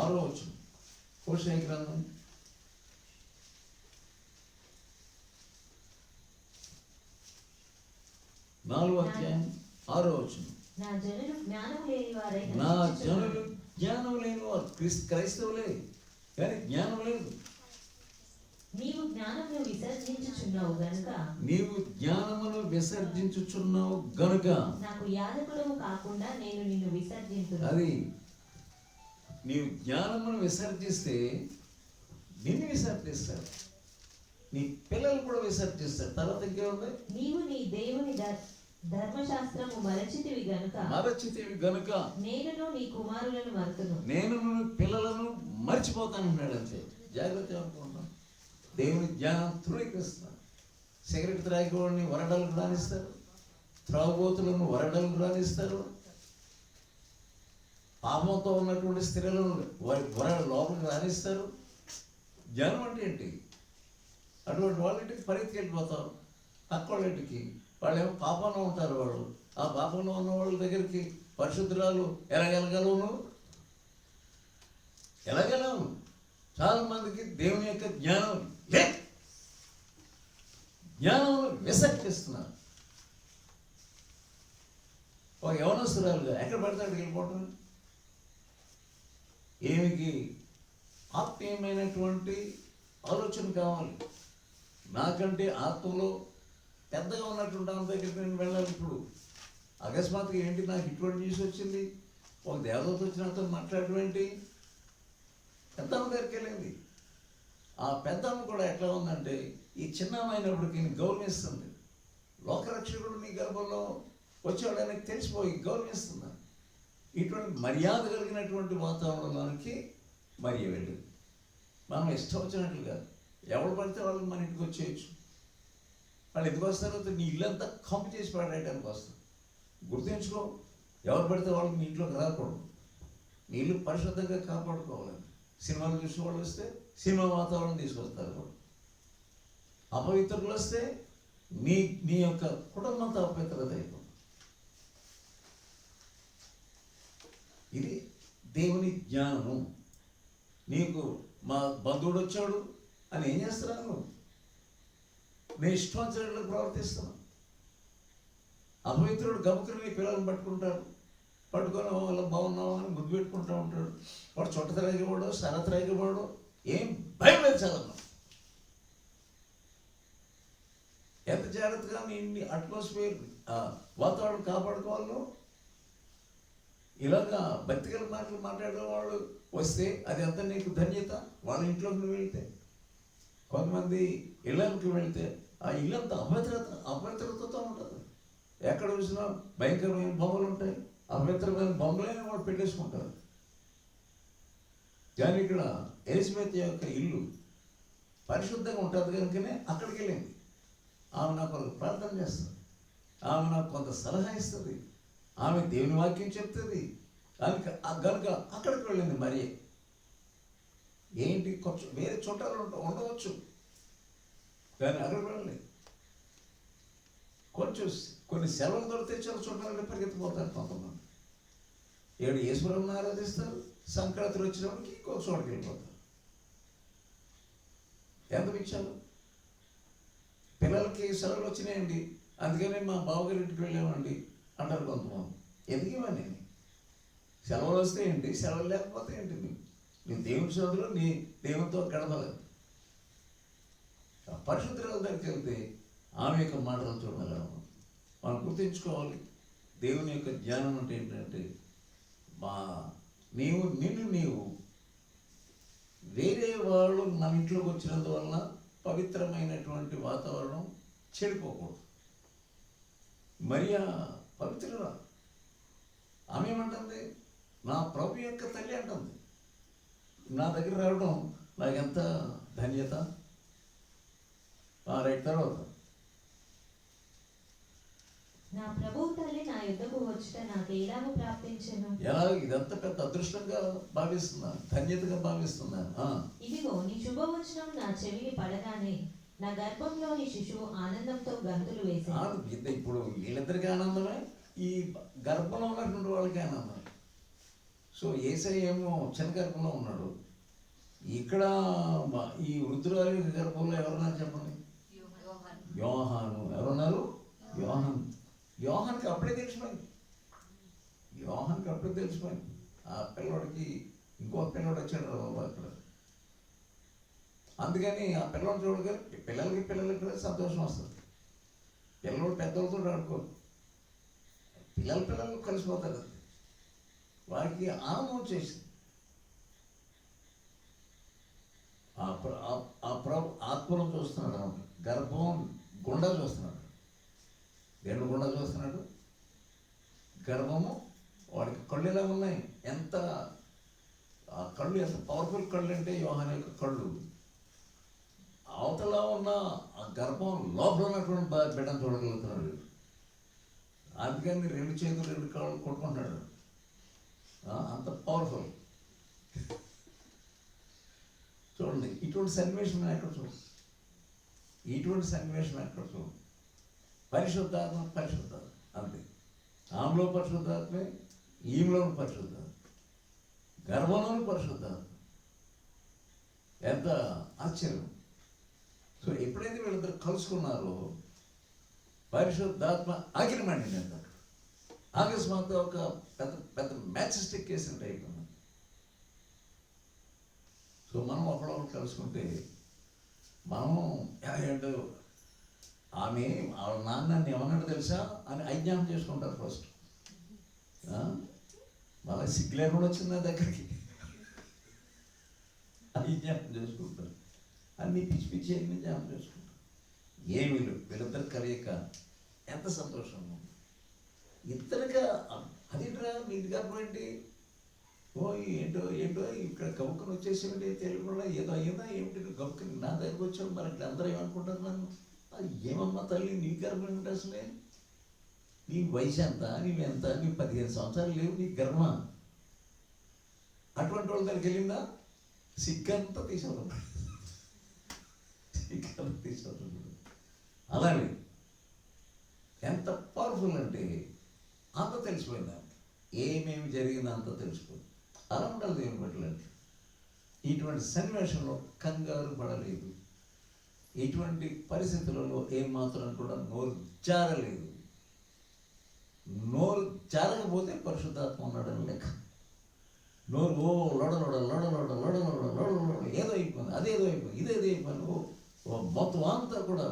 6వ వచనం. హోషేయ గ్రంథం 4 4వ అధ్యాయం 6వ వచనం. నా జనులు జ్ఞానం లేని వారై నా జనులు జ్ఞానం లేని వారు, క్రైస్తవులే కానీ జ్ఞానం లేదు. నీవు జ్ఞానమును విసర్జించుచున్నావు గనుక, నీవు జ్ఞానమును విసర్జించుచున్నావు గనుక నాకు యాజకుడము కాకుండా నేను నిన్ను విసర్జింతును. అది నీవు జ్ఞానమును విసర్జిస్తే నిన్ను విసర్జిస్తారు, నీ పిల్లలు కూడా విసర్జిస్తారు. తర్వాత ఇంకేముంది? నీవు నీ దేవుని ధర్మశాస్త్రము మరచితివి గనుక నేనును నీ కుమారులను మరుతును. నేను పిల్లలను మర్చిపోతాను అన్నాడు. అంతే. జాగ్రత్త అనుకుంటున్నాను. దేవుని జ్ఞానం ధృవీకరిస్తున్నాను. సిగరెట్ త్రాగేవాడిని వరడలకు రాణిస్తారు, త్రాగుబోతులను వరడలకు రాణిస్తారు, పాపంతో ఉన్నటువంటి స్త్రీలను వరడ లోపలికి రాణిస్తారు. జ్ఞానం అంటే ఏంటి? అటువంటి వాళ్ళింటికి పరిగెత్తుకెళ్ళిపోతారు. అక్కోళ్ళింటికి వాళ్ళేమో పాపంలో ఉంటారు. వాళ్ళు ఆ పాపంలో ఉన్న వాళ్ళ దగ్గరికి పరిశుద్ధురాలు ఎలాగెలగలవు? ఎలాగెలవు? చాలా మందికి దేవుని యొక్క జ్ఞానం జ్ఞానం విసర్జిస్తున్నారు. ఒక యవనస్తురాలుగా ఎక్కడ పడతాడు వెళ్ళిపోవటం? ఏమికి ఆత్మీయమైనటువంటి ఆలోచన కావాలి. నాకంటే ఆత్మలో పెద్దగా ఉన్నటువంటి ఆమె దగ్గరికి నేను వెళ్ళాలి. ఇప్పుడు అకస్మాత్తుగా ఏంటి నాకు ఇటువంటి న్యూస్ వచ్చింది, ఒక దేవదూత వచ్చినతో మాట్లాడడం ఏంటి? పెద్దమ్మ దగ్గరికి వెళ్ళింది. ఆ పెద్దమ్మ కూడా ఎట్లా ఉందంటే ఈ చిన్నమైనప్పటికీ గౌరవిస్తుంది. లోకరక్షకుడు నీ గర్భంలో వచ్చేవాడానికి తెలిసిపోయి గౌరవిస్తుంది. ఇటువంటి మర్యాద కలిగినటువంటి వాతావరణంలోనికి మరియ వెళ్ళింది. మనం ఇష్టం వచ్చినట్లుగా ఎవరు పడితే వాళ్ళు మన ఇంటికి వచ్చేయచ్చు. వాళ్ళు ఎందుకు వస్తారో నీ ఇల్లంతా కంపు చేసి పడేయడానికి వస్తారు. గుర్తుంచుకో, ఎవరు పడితే వాళ్ళు మీ ఇంట్లోకి రాకూడదు. నీ ఇల్లు పరిశుద్ధంగా కాపాడుకోవాలి. సినిమాలు చూసిన వాళ్ళు వస్తే సినిమా వాతావరణం తీసుకొస్తారు. వాళ్ళు అపవిత్రులు వస్తే నీ యొక్క కుటుంబంతో అపవిత్రత అయిపోతుంది. ఇది దేవుని జ్ఞానము. నీకు మా బంధువుడు వచ్చాడు అని ఏం చేస్తున్నాను? నేను ఇష్టానుసారంగా ప్రవర్తిస్తున్నాను. అపవిత్రుడు గబుకుని నీ పిల్లలను పట్టుకుంటాడు, పట్టుకొని వాళ్ళ బాగున్నావు అని ముద్దు పెట్టుకుంటూ ఉంటాడు. వాడు చుట్ట త్రాగేవాడు, సర త్రాగేవాడు, ఏం భయం లేదు. చదవను ఎంత జాగ్రత్తగా నీ అట్మాస్ఫియర్ వాతావరణం కాపాడుకోవాలో. ఇలాగా భక్తిగల మాటలు మాట్లాడేవాళ్ళు వస్తే అది ఎంత నీకు ధన్యత. వాళ్ళ ఇంట్లోకి నువ్వు వెళ్తే, కొంతమంది ఇళ్ళకి వెళ్తే ఆ ఇల్లంతా అపవిత్రతతో ఉంటుంది. ఎక్కడ చూసినా భయంకరమైన బొమ్మలు ఉంటాయి. అపవిత్రమైన బొమ్మలైన వాడు పెట్టేసుకుంటారు. కానీ ఇక్కడ ఎలిజబెత్ యొక్క ఇల్లు పరిశుద్ధంగా ఉంటుంది కనుకనే అక్కడికి వెళ్ళింది. ఆమె నాకు ప్రార్థన చేస్తుంది, ఆమె నాకు కొంత సలహా ఇస్తుంది, ఆమె దేవుని వాక్యం చెప్తుంది కనుక అక్కడికి వెళ్ళింది. మరి ఏంటి కొంచెం వేరే చుట్టాలు ఉండవచ్చు కానీ అక్కడికి వెళ్ళలేదు. కొన్ని సెలవులు దొరికితే చాలా చుట్టాలని పరిగెత్తిపోతారు. కొంతమంది ఏడు ఈశ్వరుని ఆరాధిస్తారు, సంక్రాంతి వచ్చినప్పటికి ఇంకొక చోటుకి వెళ్ళిపోతారు. ఎంత విషయాలు. పిల్లలకి సెలవులు వచ్చినాయండి అందుకని మా బావగారి ఇంటికి వెళ్ళామండి అంటారు కొంతమంది. ఎందుకు ఇవన్నీ? సెలవులు వస్తే ఏంటి, సెలవులు లేకపోతే ఏంటి? నీ దేవుని సోదరులు నీ దేవునితో గడపలేదు. పరిశుద్ధుల దగ్గరికి వెళ్తే ఆమె యొక్క మాటలు చూడగలము. మనం గుర్తుంచుకోవాలి. దేవుని యొక్క జ్ఞానం అంటే ఏంటంటే నీవు వేరే వాళ్ళు మన ఇంట్లోకి వచ్చినందువలన పవిత్రమైనటువంటి వాతావరణం చెడిపోకూడదు. మరియా పవిత్రురా. ఆమె ఏమంటుంది? నా ప్రభు యొక్క తల్లి అంటుంది. నా దగ్గర రావడం నాకెంత ధన్యత. రైట్. తర్వాత నా ప్రభువు తల్లి నా యుద్ధకు వచ్చుట నాకు ఎలాగో ప్రాప్తించెను. ఎలా? ఇదంతా పెద్ద అదృష్టంగా భావిస్తున్నాను, ధన్యతగా భావిస్తున్నాను. ఇదిగో నీ శుభవచనం నా చెవిని పడగానే నా గర్భంలోని శిశువు ఆనందంతో గంతులు వేశాడు. ఇప్పుడు వీళ్ళిద్దరికి ఆనందమే, ఈ గర్భంలో ఉన్నటువంటి వాళ్ళకి ఆనందమే. సో యేసయ్య ఏమో చిన్న గర్భంలో ఉన్నాడు. ఇక్కడ ఈ వృద్ధురాలి గర్భంలో ఎవరున్నారు చెప్పండి? యోహాను. ఎవరున్నారు? యోహాను. యోహానికి అప్పుడే తెలిసిపోయింది. యోహానికి అప్పుడే తెలిసిపోయింది ఆ పిల్లవాడికి ఇంకో పిల్లవాడు వచ్చాడు రా బాబు అక్కడ. అందుకని ఆ పిల్లవాడు చూడగానే పిల్లలకి కూడా సంతోషం వస్తుంది. పిల్లలు పెద్దలతో ఆడుకోరు, పిల్లలు కలిసిపోతారు. అది వారికి ఆనందం వచ్చేసింది. ఆత్మలో చూస్తున్నాడు అన్నమాట. గర్భం గుండా చూస్తున్నాడు. దేని గుండా చూస్తున్నాడు? గర్భము. వాడికి కళ్ళు ఎలా ఉన్నాయి, ఎంత ఆ కళ్ళు ఎంత పవర్ఫుల్ కళ్ళు అంటే యోహాను యొక్క కళ్ళు. అవతల ఉన్న ఆ గర్భం లోపల ఉన్నటువంటి బిడ్డను చూడగలుగుతున్నాడు. అందుకని 2 చేతులు 2 కాళ్ళు కొట్టుకుంటున్నాడు. అంత పవర్ఫుల్. చూడండి, ఇటువంటి సన్నివేశం ఎక్కడ చూడండి, పరిశుద్ధాత్మ అంతే. ఆమెలో పరిశుద్ధాత్మే, ఈమెలోని పరిశుద్ధాత్మ, గర్భంలోని పరిశుద్ధాత్మ. ఎంత ఆశ్చర్యం. సో ఎప్పుడైతే వీళ్ళిద్దరు కలుసుకున్నారో పరిశుద్ధాత్మ ఆగిరి మండింది. అంత అకస్మాత్తుగా ఒక పెద్ద మ్యాచెస్టిక్ కేసు అంటే అయిపోయింది. సో మనం ఒకడొకరు కలుసుకుంటే మనం ఏంటో ఆమె వాళ్ళ నాన్నని ఏమన్నాడు తెలుసా అని అజ్ఞానం చేసుకుంటారు ఫస్ట్. మళ్ళీ సిగ్గు లేకుండా వచ్చింది నా దగ్గరికి, అజ్ఞానం చేసుకుంటారు. అన్నీ పిచ్చి అన్ని జ్ఞానం చేసుకుంటారు. ఏమి వీళ్ళిద్దరు కలియక ఎంత సంతోషంగా ఉంది. ఇద్దరుగా అదేంట్రా నీటి గర్భం ఏంటి, ఏంటో ఇక్కడ గబుక్కుని వచ్చేసేమిటి, తెలుగులో ఏదో అయ్యిందా ఏమిటి, గబుక్కుని నా దగ్గరకు వచ్చాడు. మరి ఇట్లా అందరూ ఏమనుకుంటారు నన్ను, ఏమమ్మా తల్లి నీ గర్భం ఏమిటి అసలే, నీ వయసు ఎంత, నీవెంత, నీ 15 సంవత్సరాలు లేవు, నీ గర్భమా? అటువంటి వాళ్ళ దగ్గరికి వెళ్ళిందా సిగ్గంతా తీసేవాళ్ళు. అలాగే ఎంత పవర్ఫుల్ అంటే అంత తెలిసిపోయింది. ఏమేమి జరిగిందో అంత తెలిసిపోయింది. అలా ఉండాలి దేవుని పట్లంటే. ఇటువంటి సన్నివేశంలో కంగారు పడలేదు. ఇటువంటి పరిస్థితులలో ఏమాత్రం కూడా నోరు జారలేదు. నోరు జారకపోతే పరిశుద్ధాత్మ ఉన్నాడని లెక్క. నోరు లోడ ఏదో అయిపోయింది, అదేదో అయిపోయింది, ఇదేదో అయిపోయింది, మొత్తం అంతా కూడా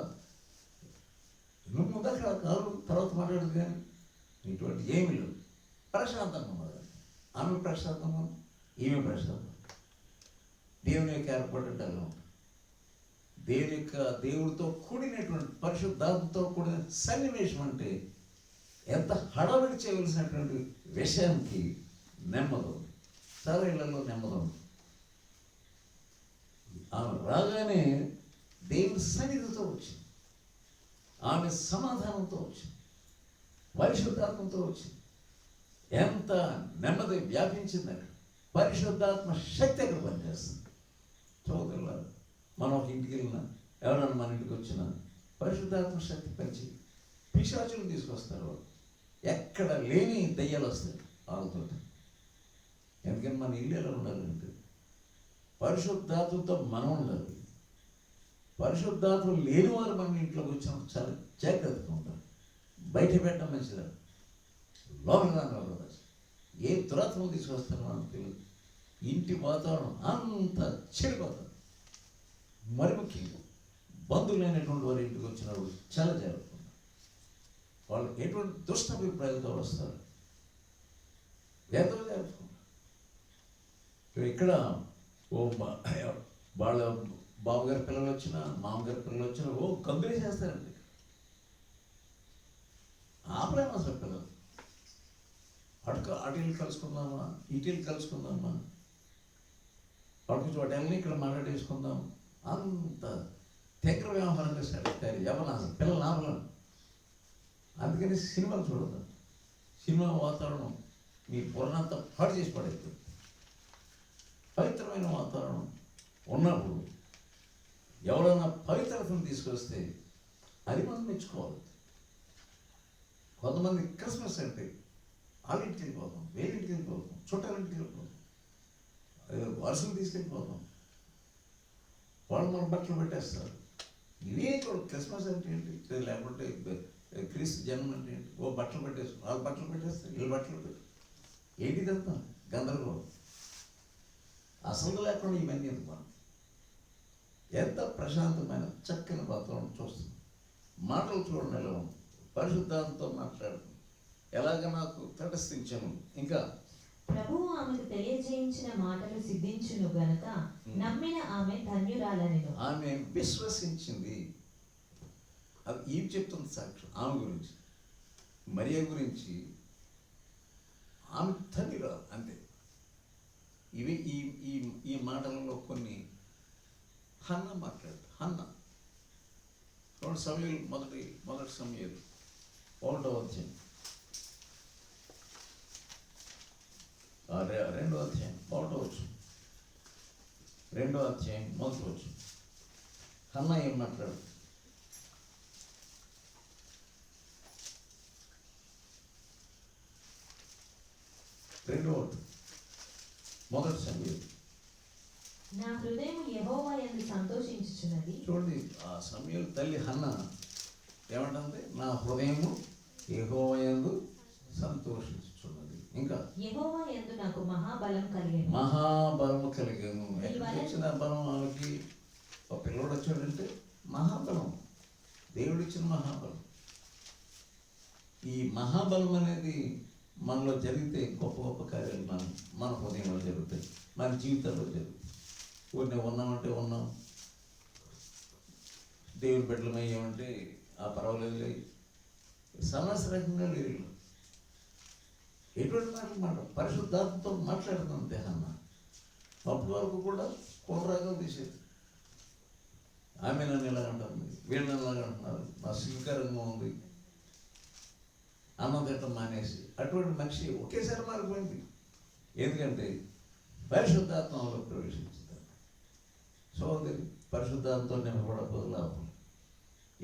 నువ్వు ముందర కాదు తర్వాత మాట్లాడదు. కానీ ఇటువంటి ఏమీ లేదు. ప్రశాంతంగా ఉన్నది. ఆమె ప్రశాంతంగా, ఈమె ప్రశాంతం. దేవుని యొక్క ఏర్పడ్డాలో దేవుడితో కూడినటువంటి పరిశుద్ధాత్మతో కూడిన సన్నివేశం అంటే ఎంత హడావిడి చేయవలసినటువంటి విషయానికి నెమ్మది, చాలా ఇళ్లలో నెమ్మది ఉంది. ఆమె రాగానే దేవుని సన్నిధితో వచ్చింది, ఆమె సమాధానంతో వచ్చింది, పరిశుద్ధాత్మతో వచ్చింది. ఎంత నెమ్మది వ్యాపించిందని. పరిశుద్ధాత్మ శక్తి అక్కడ పనిచేస్తుంది. చదువుతున్నారు, మనం ఒక ఇంటికి వెళ్ళినా, ఎవరైనా మన ఇంటికి వచ్చినా పరిశుద్ధాత్మ శక్తి పనిచి పిశాచులు తీసుకొస్తారు. వాళ్ళు ఎక్కడ లేని దయ్యాలు వస్తాయి వాళ్ళతో. ఎందుకని మన ఇల్లు ఎలా ఉండాలంటే పరిశుద్ధాత్మతో మనం ఉండాలి. పరిశుద్ధాత్మ లేని వారు మన ఇంట్లోకి వచ్చినప్పుడు చాలా జాగ్రత్తగా ఉంటారు. బయట పెట్టడం మంచిదా, లోపల రాను. ఏ దురాత్మలు తీసుకొస్తారో మనకు తెలియదు. ఇంటి వాతావరణం అంత చెడిపోతుంది. మరి ముఖ్యంగా బంధువులైనటువంటి వారి ఇంటికి వచ్చినప్పుడు చాలా జాగ్రత్తగా ఉంటారు. వాళ్ళు ఎటువంటి దుష్ట అభిప్రాయాలతో వస్తారు, ఎంతో జాగ్రత్తగా ఉంటారు. ఇక్కడ వాళ్ళ బావగారి పిల్లలు వచ్చినా, మామగారి పిల్లలు వచ్చినా గంతులే చేస్తారండి. ఆపలేము అసలు పిల్లలు. అటు కలుసుకుందామా, ఇటు కలుసుకుందామా, పడుకు చోటల్ని ఇక్కడ మాట్లాడేసుకుందాం, అంత తెగ్ర వ్యవహారంగా సరిస్తారు. ఎవరు అసలు పిల్లలు ఆపలేము. అందుకని సినిమాలు చూడదు. సినిమా వాతావరణం మీ బుర్రంతా పాడు చేసి పడేస్తుంది. పవిత్రమైన వాతావరణం ఉన్నప్పుడు ఎవరైనా పవిత్రతను తీసుకొస్తే అది మనం మెచ్చుకోవాలి. కొంతమంది క్రిస్మస్ అంటే వాళ్ళింటికి వెళ్ళిపోతాం, వేరింటికి వెళ్ళిపోతాం, చుట్టాలింటికి వెళ్ళిపోతాం, వరుసలు తీసుకెళ్ళిపోతాం, వాళ్ళు మన బట్టలు పెట్టేస్తారు. ఇవే చూడ క్రిస్మస్ అంటే ఏంటి, లేకుంటే క్రీస్తు జన్మ అంటే ఏంటి? ఓ బట్టలు పెట్టేసి వాళ్ళు బట్టలు పెట్టేస్తారు, వీళ్ళు బట్టలు పెట్టు, ఏంటి తప్ప గందరగోళం. అసలు లేకుండా ఇవన్నీ ఎందుకు మనం ఎంత ప్రశాంతమైన చక్కని వాతావరణం చూస్తుంది. మాటలు చూడండి ఎలా ఉంది, పరిశుద్ధాంతో మాట్లాడుతుంది, ఎలాగ నాకు తటస్థించను. ఇంకా ప్రభువు ఆమెకు తెలియజేయించిన మాటలు సిద్ధించును గనుక నమ్మిన ఆమె ధన్యురాలనెను. ఆమె విశ్వసించింది. అది ఈ చెప్తుంది సాక్ష్యం ఆమె గురించి, మరియ గురించి. ఆమె ధన్యురాలు అంతే. ఇవి ఈ ఈ ఈ మాటలలో కొన్ని హన్న మాట్లాడు. హన్న రెండు సమయాలు, మొదటి సమయాలు 1వ అధ్యాయం, 2వ అధ్యాయం 1వ వచనం, 2వ అధ్యాయం 1వ వచనం. హన్న ఏం మాట్లాడు? మొదటి సమయం. నా హృదయం యెహోవా యందు సంతోషించుచున్నది. చూడండి, ఆ సమయం తల్లి హన్న ఏమంటుంది? నా హృదయము యెహోవా యందు సంతోషించుచున్నది. ఇంకా యెహోవా యందు నాకు మహాబలం కలిగెను. మహాబలము కలిగాను. ఎక్కడికి వచ్చిన బలం వాళ్ళకి? ఒక పిల్లడు వచ్చాడంటే మహాబలం, దేవుడిచ్చిన మహాబలం. ఈ మహాబలం అనేది మనలో జరిగితే గొప్ప గొప్ప కార్యాలు మన హృదయంలో జరుగుతాయి, మన జీవితంలో జరుగుతాయి. ఊరినే ఉన్నామంటే ఉన్నాం, దేవుని బిడ్డలమయ్యామంటే ఆ పర్వాలేదు, సమస్యరకంగా లేదు. ఎటువంటి మాట పరిశుద్ధాత్మతో మాట్లాడుతున్నాం దేహన్న. అప్పటి వరకు కూడా కోడరాగా తీసేది. ఆమె నన్ను ఇలా అంటుంది, వీళ్ళు నన్ను ఇలాగ అంటున్నారు, నా స్వీకారంగా ఉంది, అన్నం తిట్టం మానేసి. అటువంటి మనిషి ఒకేసారి మారిపోయింది. ఎందుకంటే పరిశుద్ధాత్మలో ప్రవేశించింది. సోదరి పరిశుద్ధాత్మతో నింపబడకపోతే లాభం.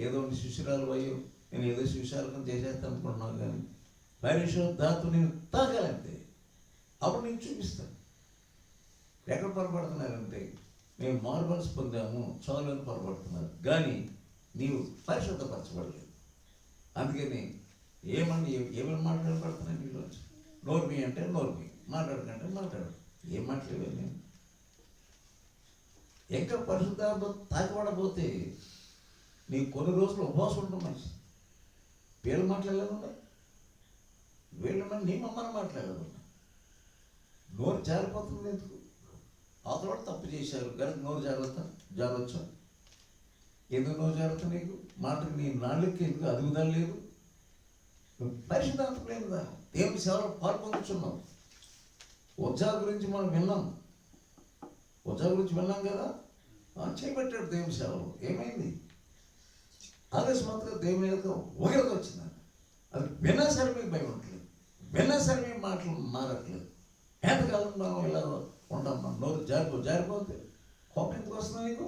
ఏదో శిష్యురాలు అయ్యో, నేను ఏదో శిష్యాలను చేసేస్తాను అనుకుంటున్నాను, కానీ పరిశుద్ధాత్మ నేను తాకాలంటే అప్పుడు నేను చూపిస్తాను. ఎక్కడ పొరపడుతున్నారంటే మేము మార్బల్స్ పొందాము చాలు అని పొరపడుతున్నారు, కానీ నీవు పరిశుద్ధపరచబడలేదు. అందుకని ఏమని మాట్లాడబడుతున్నాయి నీలో? నోర్మి అంటే నోర్మి, మాట్లాడకంటే మాట్లాడు. ఏం మాట్లాడలేదు నేను. ఇంకా పరిశుద్ధాత్మ తాకబడపోతే నీ కొన్ని రోజులు ఉపవాసం ఉంటాం మనిషి. వీళ్ళు మాట్లాడలేకుండా, వీళ్ళ మన నీ మమ్మల్ని మాట్లాడలేకుండా నోరు జారిపోతుంది. ఎందుకు? అవతల తప్పు చేశారు కానీ నోరు జారొచ్చా? ఎందుకు నోరు జారుతా? నీకు మాటకు నీ నాళ్ళకి ఎందుకు అదుగుదల లేదు? నువ్వు పరిశుద్ధాత్మ లేదుదా? దేవుని సేవలో పాల్పొందుతున్నావు. ఉజ్జా గురించి మనం విన్నాం, కదా, చేపట్టాడు దేవుని సేవలో. ఏమైంది? అకస్మాత్తుగా దేవుని యొక్క ఉగ్రత వచ్చింది. అది విన్నా సరే మీకు భయం ఉండట్లేదు, విన్నా సరే మీ మాటలు మారట్లేదు. ఎంతకాలం మనం ఇలా ఉంటాం? మన నోరు జారిపోతే కోపం ఎందుకు వస్తుంది నీకు?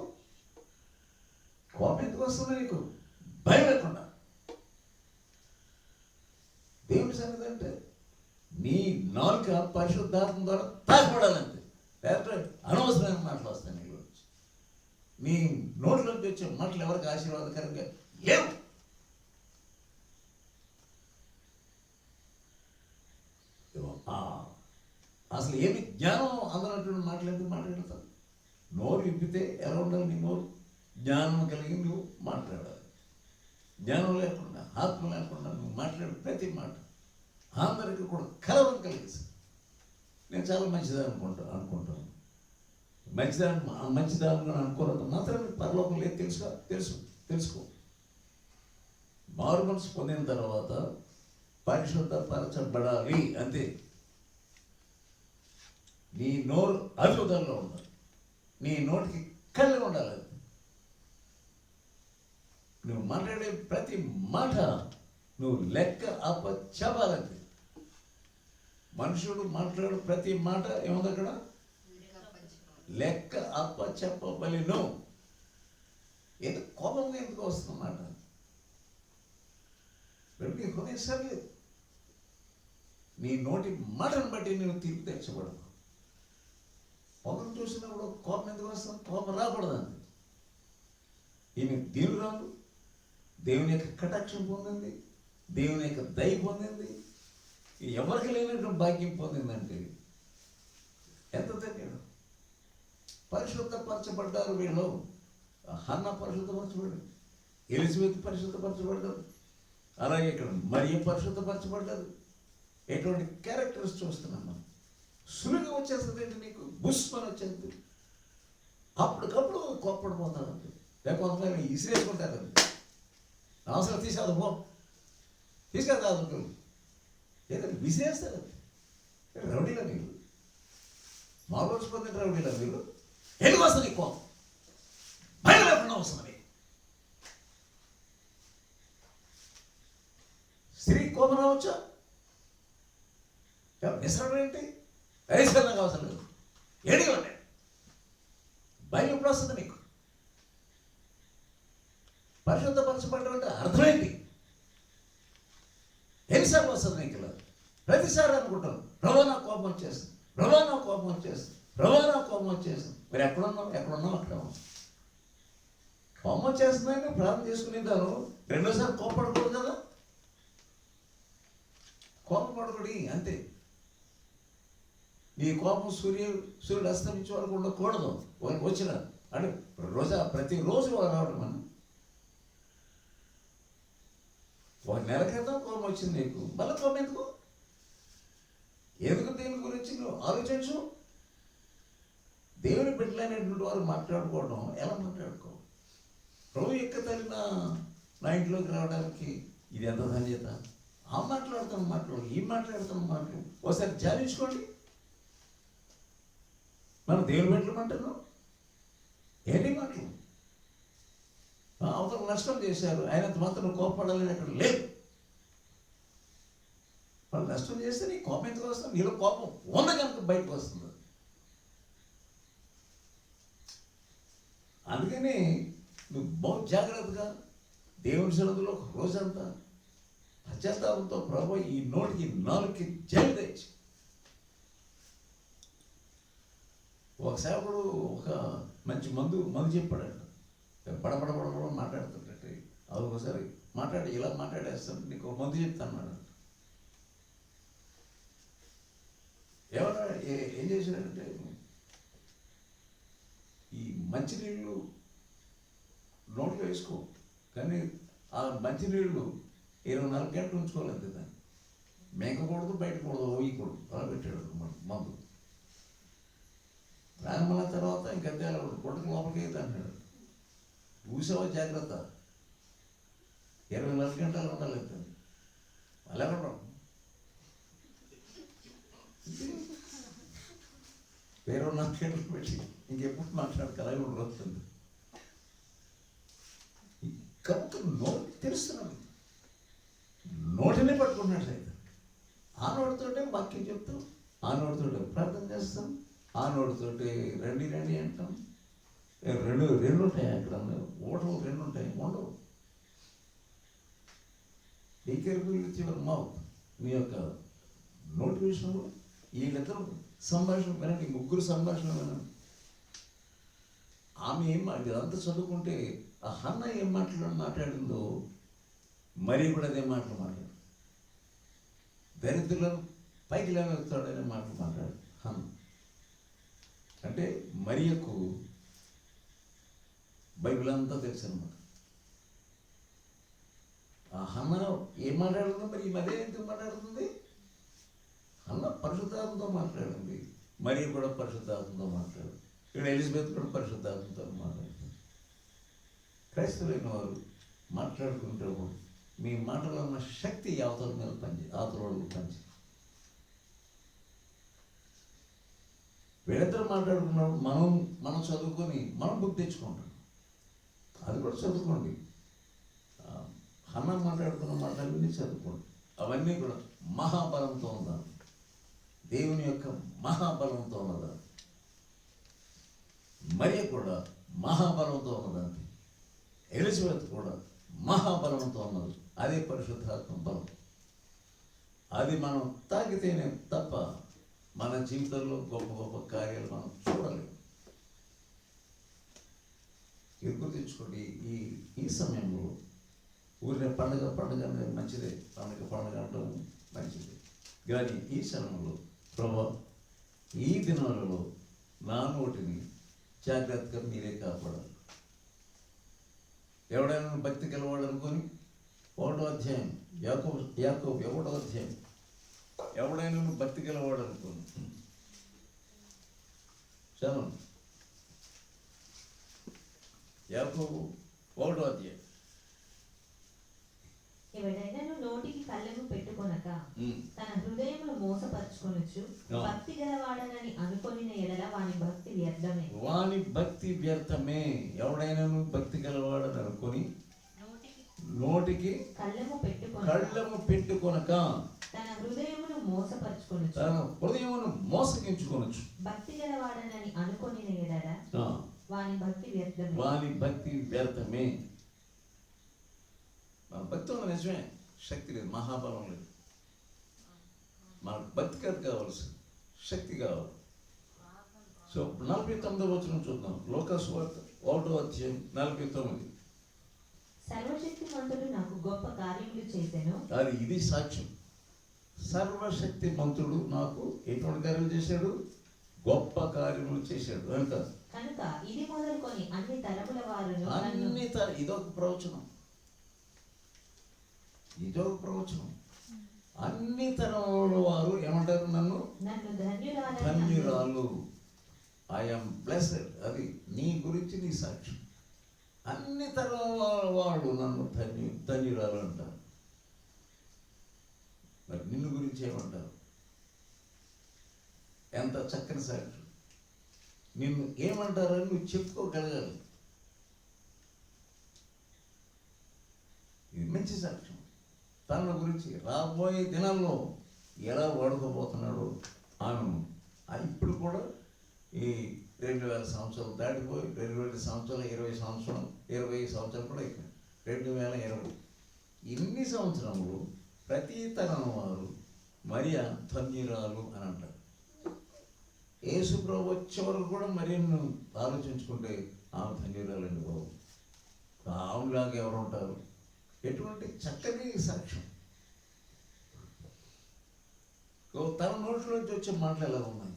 కోపం ఎందుకు వస్తుంది నీకు? భయం లేకుండా దేవుని సన్నిధి అంటే నీ నాలుక పరిశుద్ధాత్మ ద్వారా తాకపడాలంతే. లేకపోతే అనవసరమైన మాటలు వస్తాయి నీలో. నీ నోట్లోకి వచ్చే మాటలు ఎవరికి ఆశీర్వాదకరంగా లేవు. అసలు ఏమి జ్ఞానం అందనటువంటి మాటలు ఎందుకు మాట్లాడతావు? నోరు విప్పితే ఎలా ఉండాలి? నీ నోరు జ్ఞానం కలిగి నువ్వు మాట్లాడాలి. జ్ఞానం లేకుండా, ఆత్మ లేకుండా నువ్వు మాట్లాడే ప్రతి మాట అందరికీ కూడా కలవరం కలిగేసి. నేను చాలా మంచిదని అనుకుంటాను. మంచిదాన్ని అనుకోవడం మాత్రం పరలోకం లేదు. తెలుసుకో. మారు మనసు పొందిన తర్వాత పరిశుద్ధపరచబడాలి అంతే. నీ నోరు అద్భుతంగా ఉండాలి, నీ నోటికి కళ్ళు ఉండాలి. నువ్వు మాట్లాడే ప్రతి మాట నువ్వు లెక్క అప్పచెప్పాలంతే. మనుషుడు మాట్లాడు ప్రతి మాట ఏముంది అక్కడ? లెక్క అప్పచెప్పబలిను. ఎందుకు కోపంగా ఎందుకు వస్తుందన్నమాట? నీ హృదయం సరిలేదు. నీ నోటి మాటను బట్టి నేను తీర్పు తెచ్చబడదు. పొగం చూసినప్పుడు కోపం ఎందుకు వస్తుంది? కోపం రాకూడదండి. ఈమె దేవురాలు, దేవుని యొక్క కటాక్షం పొందింది, దేవుని యొక్క దయ పొందింది, ఎవరికి లేనటువంటి భాగ్యం పొందిందంటే ఎంత ధన్యుడు. పరిశుద్ధపరచబడ్డారు వీళ్ళు. హన్న పరిశుద్ధపరచబడ్డారు, ఎలిజబెత్ పరిశుద్ధపరచబడ్డారు, అలాగే ఇక్కడ మరియ పరిశుద్ధపరచబడ్డారు. ఎటువంటి క్యారెక్టర్స్ చూస్తున్నాం మనం. సులువుగా వచ్చేస్తుంది ఏంటి నీకు, బుస్మని వచ్చేది. అప్పటికప్పుడు కోప్పడిపోతారు, లేకపోతే ఇసిరేసుకుంటారు. అవసరం తీసేది పో, తీసుకెళ్తారు, ఏదైనా విసిరేస్తారు. రౌడీలో మీరు మామూలు పొందిన రౌడీలో మీరు ఎందుకు వస్తుంది ఎక్కువ భయం లేకుండా వస్తుంది. స్త్రీ కోపం రావచ్చా? నిసరడం ఏంటి? ఐశ్వర్యంగా అవసరం లేదు. ఏడిగండి భయం ఎప్పుడు వస్తుంది మీకు? పరిశుద్ధపరచబడడం అంటే అర్థం ఏంటి? ఎన్నిసార్లు వస్తుంది నీకు ఇలా? ప్రతిసారి అనుకుంటాను, ప్రభా నా కోపం వచ్చేస్తుంది, ప్రభా నా కోపం వచ్చేస్తుంది, ప్రభా నా కోపం వచ్చేస్తుంది. మీరు ఎక్కడున్నావు అక్కడ కోపం వచ్చేస్తుందని ప్రార్థన చేసుకునేదాను. రెండోసారి కోపడకూడదు కదా, కోపపడకూడదు అంతే. నీ కోపం సూర్యుడు అస్తమించే వరకు ఉండకూడదు. వచ్చిన అంటే ప్రతిరోజు రావడం మనం. ఒక నెల క్రితం కోపం వచ్చింది నీకు, మళ్ళీ కోపం ఎందుకు? దీని గురించి నువ్వు ఆలోచించు. దేవుని బిడ్డలైనటువంటి వారు మాట్లాడుకోవడం ఎలా మాట్లాడుకో? ప్రభు యొక్క తల్లి నా ఇంట్లోకి రావడానికి ఇది ఎంత ధన్యత. ఆ మాట్లాడుతున్న మాటలు, ఈ మాట్లాడుతున్న మాటలు ఒకసారి ధ్యానించుకోండి. మనం దేవుని పెట్టమంటున్నాం ఏంటి మాటలు? అవతల నష్టం చేశారు, ఆయనంత మాత్రం కోపపడాలని అక్కడ లేదు. వాళ్ళు నష్టం చేస్తే నీ కోపం ఎందుకు వస్తుంది? నీలో కోపం ఉన్న కనుక బయటకు వస్తుంది. అందుకని నువ్వు బహు జాగ్రత్తగా దేవుని సన్నిధిలో ఒక రోజంతా పశ్చాత్తాపంతో ప్రభు ఈ నోటికి నాలుగుకి జైలు తెచ్చి. ఒక సేవకుడు ఒక మంచి మందు చెప్పాడు. బడబడబడ మాట్లాడుతుంటే అది ఒకసారి మాట్లాడి ఇలా మాట్లాడేస్తాను, నీకు ఒక మందు చెప్తాను అన్నాడు. ఏమన్నా ఏం చేశాడంటే, ఈ మంచినీళ్ళు నోట్లో వేసుకో, కానీ ఆ మంచినీళ్ళు 24 గంటలు ఉంచుకోలేదు దాన్ని. మేకకూడదు, బయటకూడదు, వేయకూడదు, అలా పెట్టాడు మందు. రాగమల తర్వాత ఇంకంతే అలా గుట్టకు లోపలికి అయితే అంటాడు. ఊసావా జాగ్రత్త, 24 గంటలు ఉండాలి. అలా ఉండడం 24 గంటలు పెట్టి ఇంకెప్పుడు మాట్లాడక అలాగే ఉండొస్తుంది. కనుక నోటి తెలుస్తున్నాడు, నోటినే పట్టుకున్నట్లయితే ఆ నోటితోటే వాక్యం చెప్తాం, ఆ నోటితోటే ప్రార్థన చేస్తాం, ఆ నోటితోటి రండి రండి అంటాం. రెండు ఉంటాయి అక్కడ, ఓటలు 2 ఉంటాయి, ఉండవు. Be careful with your mouth. మీ యొక్క నోటి విషయంలో వీళ్ళిద్దరు సంభాషణ వినండి, ముగ్గురు సంభాషణ వినండి. ఆమె ఇదంతా చదువుకుంటే ఆ హన్న ఏం మాట్లాడిందో మరి కూడా అదే మాటలు మాట్లాడు. దరిద్రులను పైకి లేవెత్తాడనే మాటలు మాట్లాడు హన్న. అంటే మరియకు బైబిల్ అంతా తెలుసు అన్నమాట. ఆ హన్న ఏం మాట్లాడుతుందో మరి ఈ మరీ ఎందుకు మాట్లాడుతుంది? హన్న పరిశుద్ధాత్మతో మాట్లాడింది, మరి కూడా పరిశుద్ధాత్మతో మాట్లాడు. ఇక్కడ ఎలిజబెత్ కూడా పరిశుద్ధాత్మతో మాట్లాడుతుంది. క్రైస్తవులైన వారు మాట్లాడుకుంటూ మీ మాటలో ఉన్న శక్తి అవతల మీద అవతల పనిచేయి. వీళ్ళిద్దరు మాట్లాడుకున్నప్పుడు మనం చదువుకొని మనం బుద్ధి తెచ్చుకుంటాం. అది కూడా చదువుకోండి. హన్న మాట్లాడుకున్న మాటలన్నీ చదువుకోండి. అవన్నీ కూడా మహాబలంతో ఉండాలి, దేవుని యొక్క మహాబలంతో ఉన్నదా. మరియ కూడా మహాబలంతో ఉన్నదండి, ఎలిజబెత్ కూడా మహాబలంతో ఉన్నది. అదే పరిశుద్ధాత్మ బలం. అది మనం తాగితేనే తప్ప మన జీవితంలో గొప్ప గొప్ప కార్యాలు మనం చూడలేము. ఇది గుర్తుంచుకోండి. ఈ సమయంలో ఊరినే పండుగ పండుగ అనేది మంచిదే, పండుగ అంటాం మంచిదే. కానీ ఈ సమయంలో ప్రభా ఈ దినాలలో నా నోటిని జాగ్రత్తగా మీరే కాపాడాలి. ఎవడైనా భక్తి గెలవాడు అనుకొని 1వ అధ్యాయం యాకోబు 1వ అధ్యాయం ఎవడైనా భక్తి గెలవాడు అనుకోని చదవండి. యాకోబు 1వ అధ్యాయం. ఎవడైనను నోటికి కళ్ళెము పెట్టుకొనక తన హృదయమును మోసపరుచుకొనుచు భక్తి గలవాడనని అనుకొనిన ఎడల వాని భక్తి వ్యర్థమే. వాని భక్తి వ్యర్థమే. ఎవడైనాను భక్తి గలవాడని అనుకొని నోటికి కళ్ళెము పెట్టుకొనక తన హృదయమును మోసగించుకొనొచ్చు భక్తి గలవాడనని అనుకొనిన ఎడల వాని భక్తి వ్యర్థమే. మన భక్తి ఉన్న నిజమే, శక్తి లేదు, మహాబలం లేదు. మనకు భక్తి కావాల్సి శక్తి కావాలి. సో 49వ వచనం చూద్దాం. లోకాసు వార్త 1వ అధ్యాయం 49. సర్వశక్తిమంతుడు నాకు గొప్ప కార్యములు చేసెను. అది ఇది సాక్ష్యం. సర్వశక్తిమంతుడు నాకు ఎటువంటి కార్యాలు చేశాడు? గొప్ప కార్యములు చేశాడు కనుక ఇది మొదలుకొని అన్ని తరముల వారు ఇదొక ప్రవచనం. అన్ని తరముల వారు ఏమంటారు? నన్ను ధన్యురాలు, ఐఎమ్ బ్లెస్డ్. అది నీ గురించి నీ సాక్ష్యం. అన్ని తరముల వాడు నన్ను ధన్యురాలు అంటారు. మరి నిన్ను గురించి ఏమంటారు? ఎంత చక్కని సాక్ష్యం. నిన్ను ఏమంటారని నువ్వు చెప్పుకోగలగాలి. ఇది మంచి సాక్ష్యం. తన గురించి రాబోయే దినాల్లో ఎలా వాడుకోబోతున్నాడో ఆమె ఇప్పుడు కూడా ఈ 2000 సంవత్సరాలు దాటిపోయి 2000 సంవత్సరాలు 20 సంవత్సరాలు కూడా అయిపోయింది. 2020 ఇన్ని సంవత్సరములు ప్రతి తరం వారు మరియా ధన్యురాలు అని అంటారు. యేసు ప్రభు వచ్చే వరకు కూడా మరియను ఆలోచించుకుంటే ఆమె ధన్యురాలండి బాబు. ఆమెలాగా ఎవరు ఉంటారు? ఎటువంటి చక్కని సాక్ష్యం. తన నోట్లోంచి వచ్చే మాటలు ఎలా ఉన్నాయి?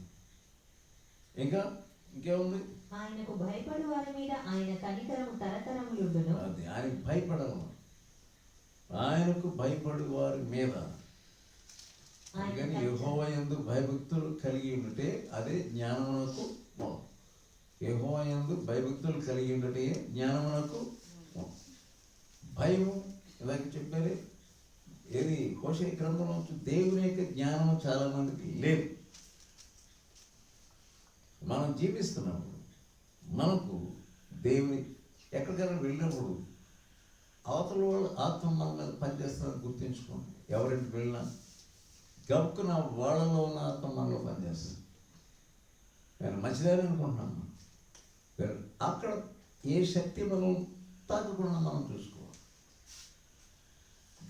ఇంకేముంది? ఆయనకు భయపడు వారి మీద ఆయన కనికరము తరతరములుండును. అది ఆయన భయపడము. ఆయనకు భయపడు వారి మీద. అందుకని యెహోవా యందు భయభక్తులు కలిగి ఉంటే అదే జ్ఞానమునకు మూలం. యెహోవా యందు భయభక్తులు కలిగి ఉంటే జ్ఞానమునకు భయము. ఇలాగ చెప్పారే, ఏది హోషేయ గ్రంథంలో దేవుని యొక్క జ్ఞానము చాలా మందికి లేదు. మనం జీవిస్తున్నప్పుడు మనకు దేవుని ఎక్కడికైనా వెళ్ళినప్పుడు అవతల వాళ్ళు ఆత్మ మన మీద పనిచేస్తుందని గుర్తుంచుకోండి. ఎవరింటికి వెళ్ళినా గబుక్కున వాళ్ళలో ఉన్న ఆత్మ మనలో పనిచేస్తుంది. నేను మంచిదని అనుకుంటున్నాను. అక్కడ ఏ శక్తి మనం తాకకుండా మనం చూసుకోవాలి.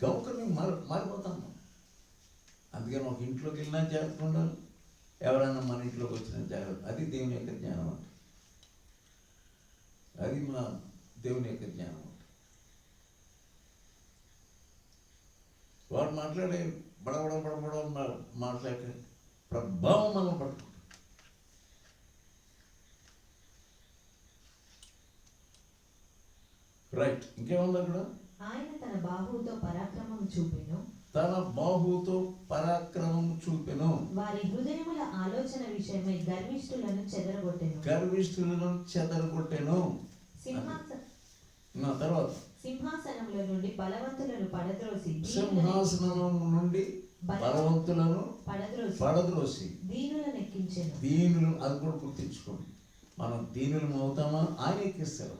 గబుక్కుని మారిపోతాము. అందుకని ఒక ఇంట్లోకి వెళ్ళినా జాగ్రత్త ఉండాలి, ఎవరైనా మన ఇంట్లోకి వచ్చిన జాగ్రత్త. అది దేవుని యొక్క జ్ఞానం అంటే. అది మా దేవుని యొక్క జ్ఞానం అంటే. వాడు మాట్లాడే బడబడ మాట్లాడే ప్రభావం మనం పట్టుకుంటాం. రైట్. ఇంకేముంది అక్కడ? ఆయన తన బాహువుతో పరాక్రమం చూపెను. వారి హృదయముల ఆలోచన విషయమై గర్విష్ఠులను చెదరగొట్టెను. తర్వాత సింహాసనముల నుండి బలవంతులను పడద్రోసి దీనులను ఎక్కించెను. దీనులు, అది కూడా గుర్తించుకోండి. మనం దీనులు అవుతామా? ఆయన ఎక్కిస్తారు.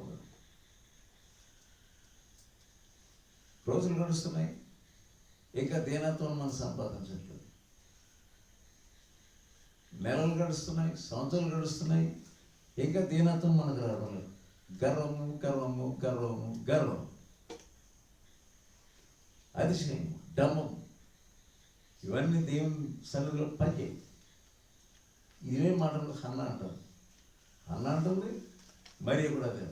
రోజులు గడుస్తున్నాయి, ఇంకా దీనత్వం మనం సంపాదించట్లేదు. నెలలు గడుస్తున్నాయి, సంవత్సరాలు గడుస్తున్నాయి, ఇంకా దీనత్వం మనకు రావడం లేదు. గర్వం, అతిశయం, డమ్మం, ఇవన్నీ దేవుని సన్నిధిలో పనిచేయి. ఇవే మాటలు హన్నా అంటుంది. మరి కూడా అదే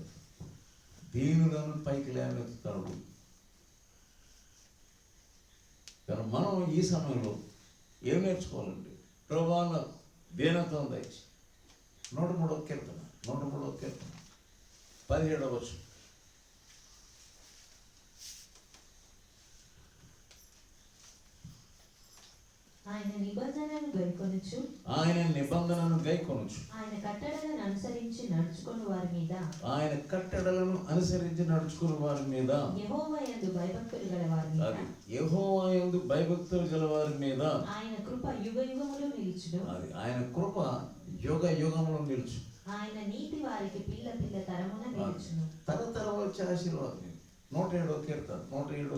దీనులను పైకి లేవనెత్తుతాడు. కానీ మనం ఈ సమయంలో ఏం నేర్చుకోవాలంటే ప్రభువా నాకు దీనత్వం దయచి 103వ కీర్తన 17వ వచనం. ఆయన నిబంధనను గైకొనుచు ఆయన కట్టడలను అనుసరించి నడుచుకుని వారి మీద యెహోవా యందు భయభక్తులు గల వారి మీద ఆయన కృప యుగయుగములు నిలుచును. ఆయన కృప యుగ యుగములు నిలుచు. ఆయన నీతి వారికి పిల్ల పిల్ల తరమున నిలుచును. తరతరం వచ్చే ఆశీర్వాదం. 107వ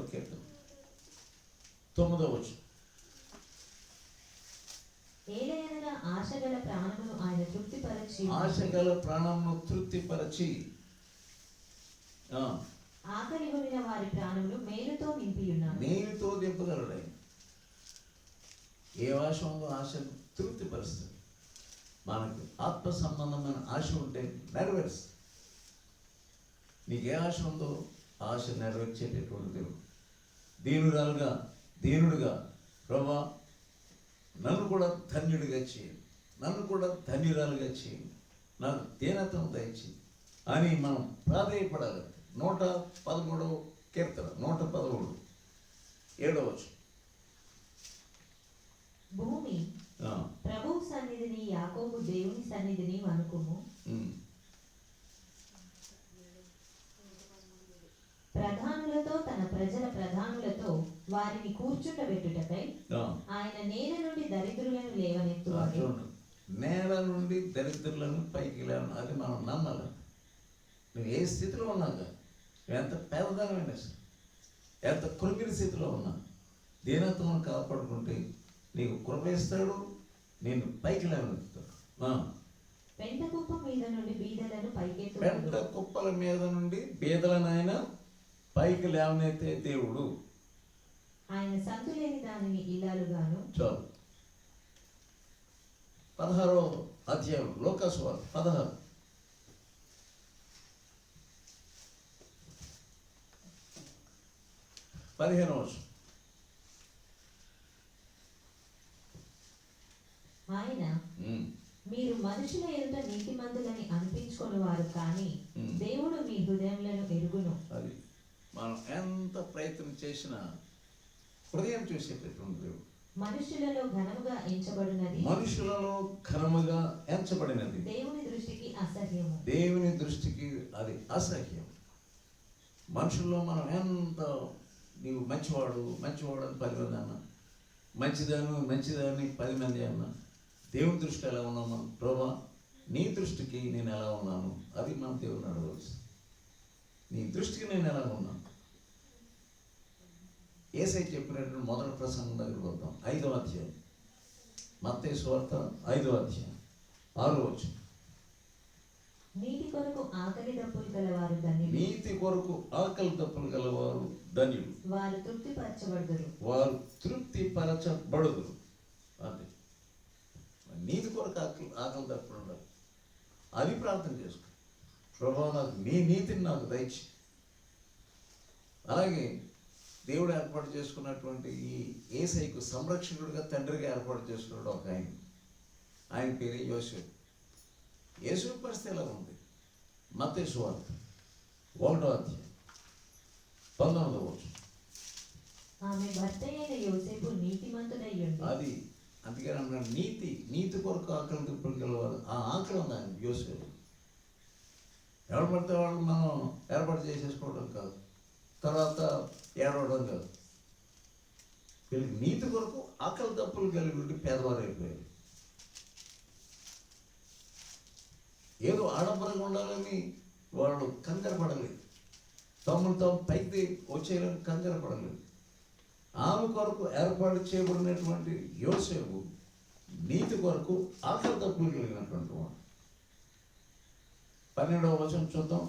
కీర్తన 9వ వచనం. ఏలయనగా ఆశగల ప్రాణమును ఆయన తృప్తిపరచి ఆకలి కొనిన వారి ప్రాణమును మేలుతో నింపగలడు ఆయన. ఏ ఆశ ఉందో ఆశను తృప్తిపరుస్తుంది. మనకు ఆత్మ సంబంధమైన ఆశ ఉంటే నెరవేరుస్తుంది. నీకు ఏ ఆశ ఉందో ఆశ నెరవేర్చేటటువంటి దేవుడు. దీనుడుగా ప్రభా నన్ను కూడా ధన్యుడిగా చేయండి, నన్ను కూడా ధన్యురాలుగా చేయండి, నాకు దీనత్వం దయచి అని మనం ప్రాధేయపడాలి. 113వ కీర్తన 113 7వ. భూమి ప్రభువు సన్నిధిని యాకోబు దేవుని సన్నిధిని అనుకుము. ప్రధానులతో తన ప్రజల ప్రధానులతో వారిని కూర్చుండబెట్టుటకై ఆయన నేల నుండి దరిద్రులను లేవనెత్తువాడు. నేల నుండి దరిద్రులను పైకి లేవను. అది మనం నమ్మాలి. నువ్వు ఏ స్థితిలో ఉన్నాక, ఎంత పేదదానమైన, ఎంత కృంగిరి స్థితిలో ఉన్నా దీనత్వం కాపాడుకుంటే నీకు కృప ఇస్తాడు, నేను పైకి లేవనెత్తుతాడు. పెంట కుప్పల మీద నుండి బీదలనైనా పైకి లేవనైతే దేవుడు. ఆయన సంతులేని దానిని ఇల్లాలుగాను. చాలు. 16వ అధ్యాయం లూకాసు వార్త 16. ఆయన మీరు మనుషుల ఎదుట నీతిమంతులని అనిపించుకుని వారు కానీ దేవుడు మీ హృదయములను ఎరుగును. అది మనం ఎంత ప్రయత్నం చేసినా హృదయం చూసేటటువంటి దేవుడు. మనుషులలో ఘనముగా ఎంచబడినది దేవుని దృష్టికి అది అసహ్యం. మనుషుల్లో మనం ఎంత నీవు మంచివాడు అని 10 మంది అన్నా, మంచిదాన్ని 10 మంది అన్నా, దేవుని దృష్టి ఎలా ఉన్నాము? ప్రభా నీ దృష్టికి నేను ఎలా ఉన్నాను? అది మనం దేవుని అడగవలసి. నీ దృష్టికి నేను ఎలా ఉన్నాను? యేసయ్య చెప్పినటువంటి మొదటి ప్రసంగం దగ్గరికి వద్దాం. 5వ అధ్యాయం మత్తయి సువార్త 5వ అధ్యాయం 6వ వచనం. నీతి కొరకు ఆకలి దప్పులు గలవారు ధన్యులు, వారు తృప్తిపరచబడుదురు. అంతే. నీతి కొరకు ఆకలి దప్పులు ఉండాలి. అది ప్రార్థన చేసుకో. ప్రభువా నాకు నీ నీతిని నాకు దయచి. అలాగే దేవుడు ఏర్పాటు చేసుకున్నటువంటి ఈ యేసయ్యకు సంరక్షకుడిగా, తండ్రిగా ఏర్పాటు చేసుకున్నాడు ఒక ఆయన పేరు యోసేపు. యేసేపు పరిస్థితి ఎలా ఉంది? మత్తయి సువార్త 1వ అధ్యాయం 19వ వచనం. అది అందుకని అన్నాడు, నీతి కొరకు ఆకలి దుప్పులు గలవారు. ఆ ఆకలి ఉంది ఆయన యోసేపు. ఎవరు పడితే వాళ్ళు మనం ఏర్పాటు చేసేసుకోవడం కాదు, తర్వాత ఏడవడం కాదు. వీళ్ళకి నీతి కొరకు ఆకలి దప్పులు కలిగి పేదవారు అయిపోయారు. ఏదో ఆడంబరంగా ఉండాలని వాళ్ళు కంగారు పడలేదు, తమను తాము పైకి వచ్చేయాలని కంగారు పడలేదు. ఆమె కొరకు ఏర్పాటు చేయబడినటువంటి యోసేపు నీతి కొరకు ఆకలి దప్పులు కలిగినటువంటి వాడు. 12వ వచనం చూద్దాం.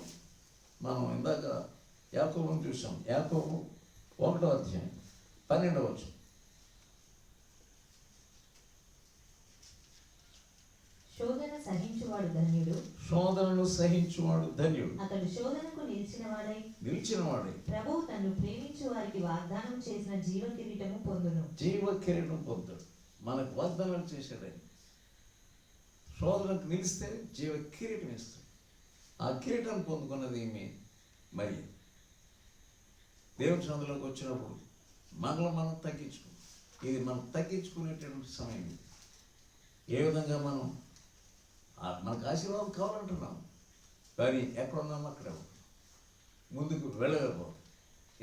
మనం ఇందాక యాకోబును చూసాం. యాకోబు 1వ అధ్యాయం 12వ వచనం. శోధన సహించువాడు ధన్యుడు, శోధనను సహించువాడు ధన్యుడు. అతడు శోధనకు నిలిచినవాడై నిలిచినవాడే ప్రభువు తన్ను ప్రేమించు వారికి వాగ్దానం చేసిన జీవ కిరీటము పొందును. జీవ కిరీటం పొందుతాడు. మనకు వాగ్దానాలు చేశాడు ఆయన. శోధనకు నిలిస్తే జీవ కిరీటం ఇస్తాడు. ఆ కిరీటాన్ని పొందుకున్నది ఏమి మరి దేవుని సందులోకి వచ్చినప్పుడు మనలో మనం తగ్గించుకో. ఇది మనం తగ్గించుకునేటువంటి సమయం. ఇది ఏ విధంగా మనం మనకు ఆశీర్వాదం కావాలంటున్నాం, కానీ ఎక్కడున్నామో అక్కడే ముందుకు వెళ్ళగలరు.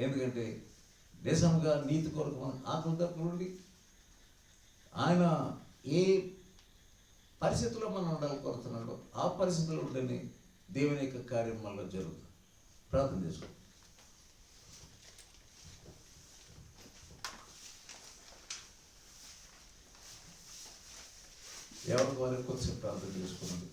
ఎందుకంటే నిజంగా నీతి కొరకు మనకు ఆకలి దక్కులుండి ఆయన ఏ పరిస్థితుల్లో మనం ఉండాలి కోరుతున్నాడో ఆ పరిస్థితుల్లో ఉండని దేవుని యొక్క కార్యం మనలో జరుగుతుంది. ప్రార్థన చేసుకో. ఎవరికి వారికి కొద్దిసేపు ప్రార్థన చేసుకున్నది.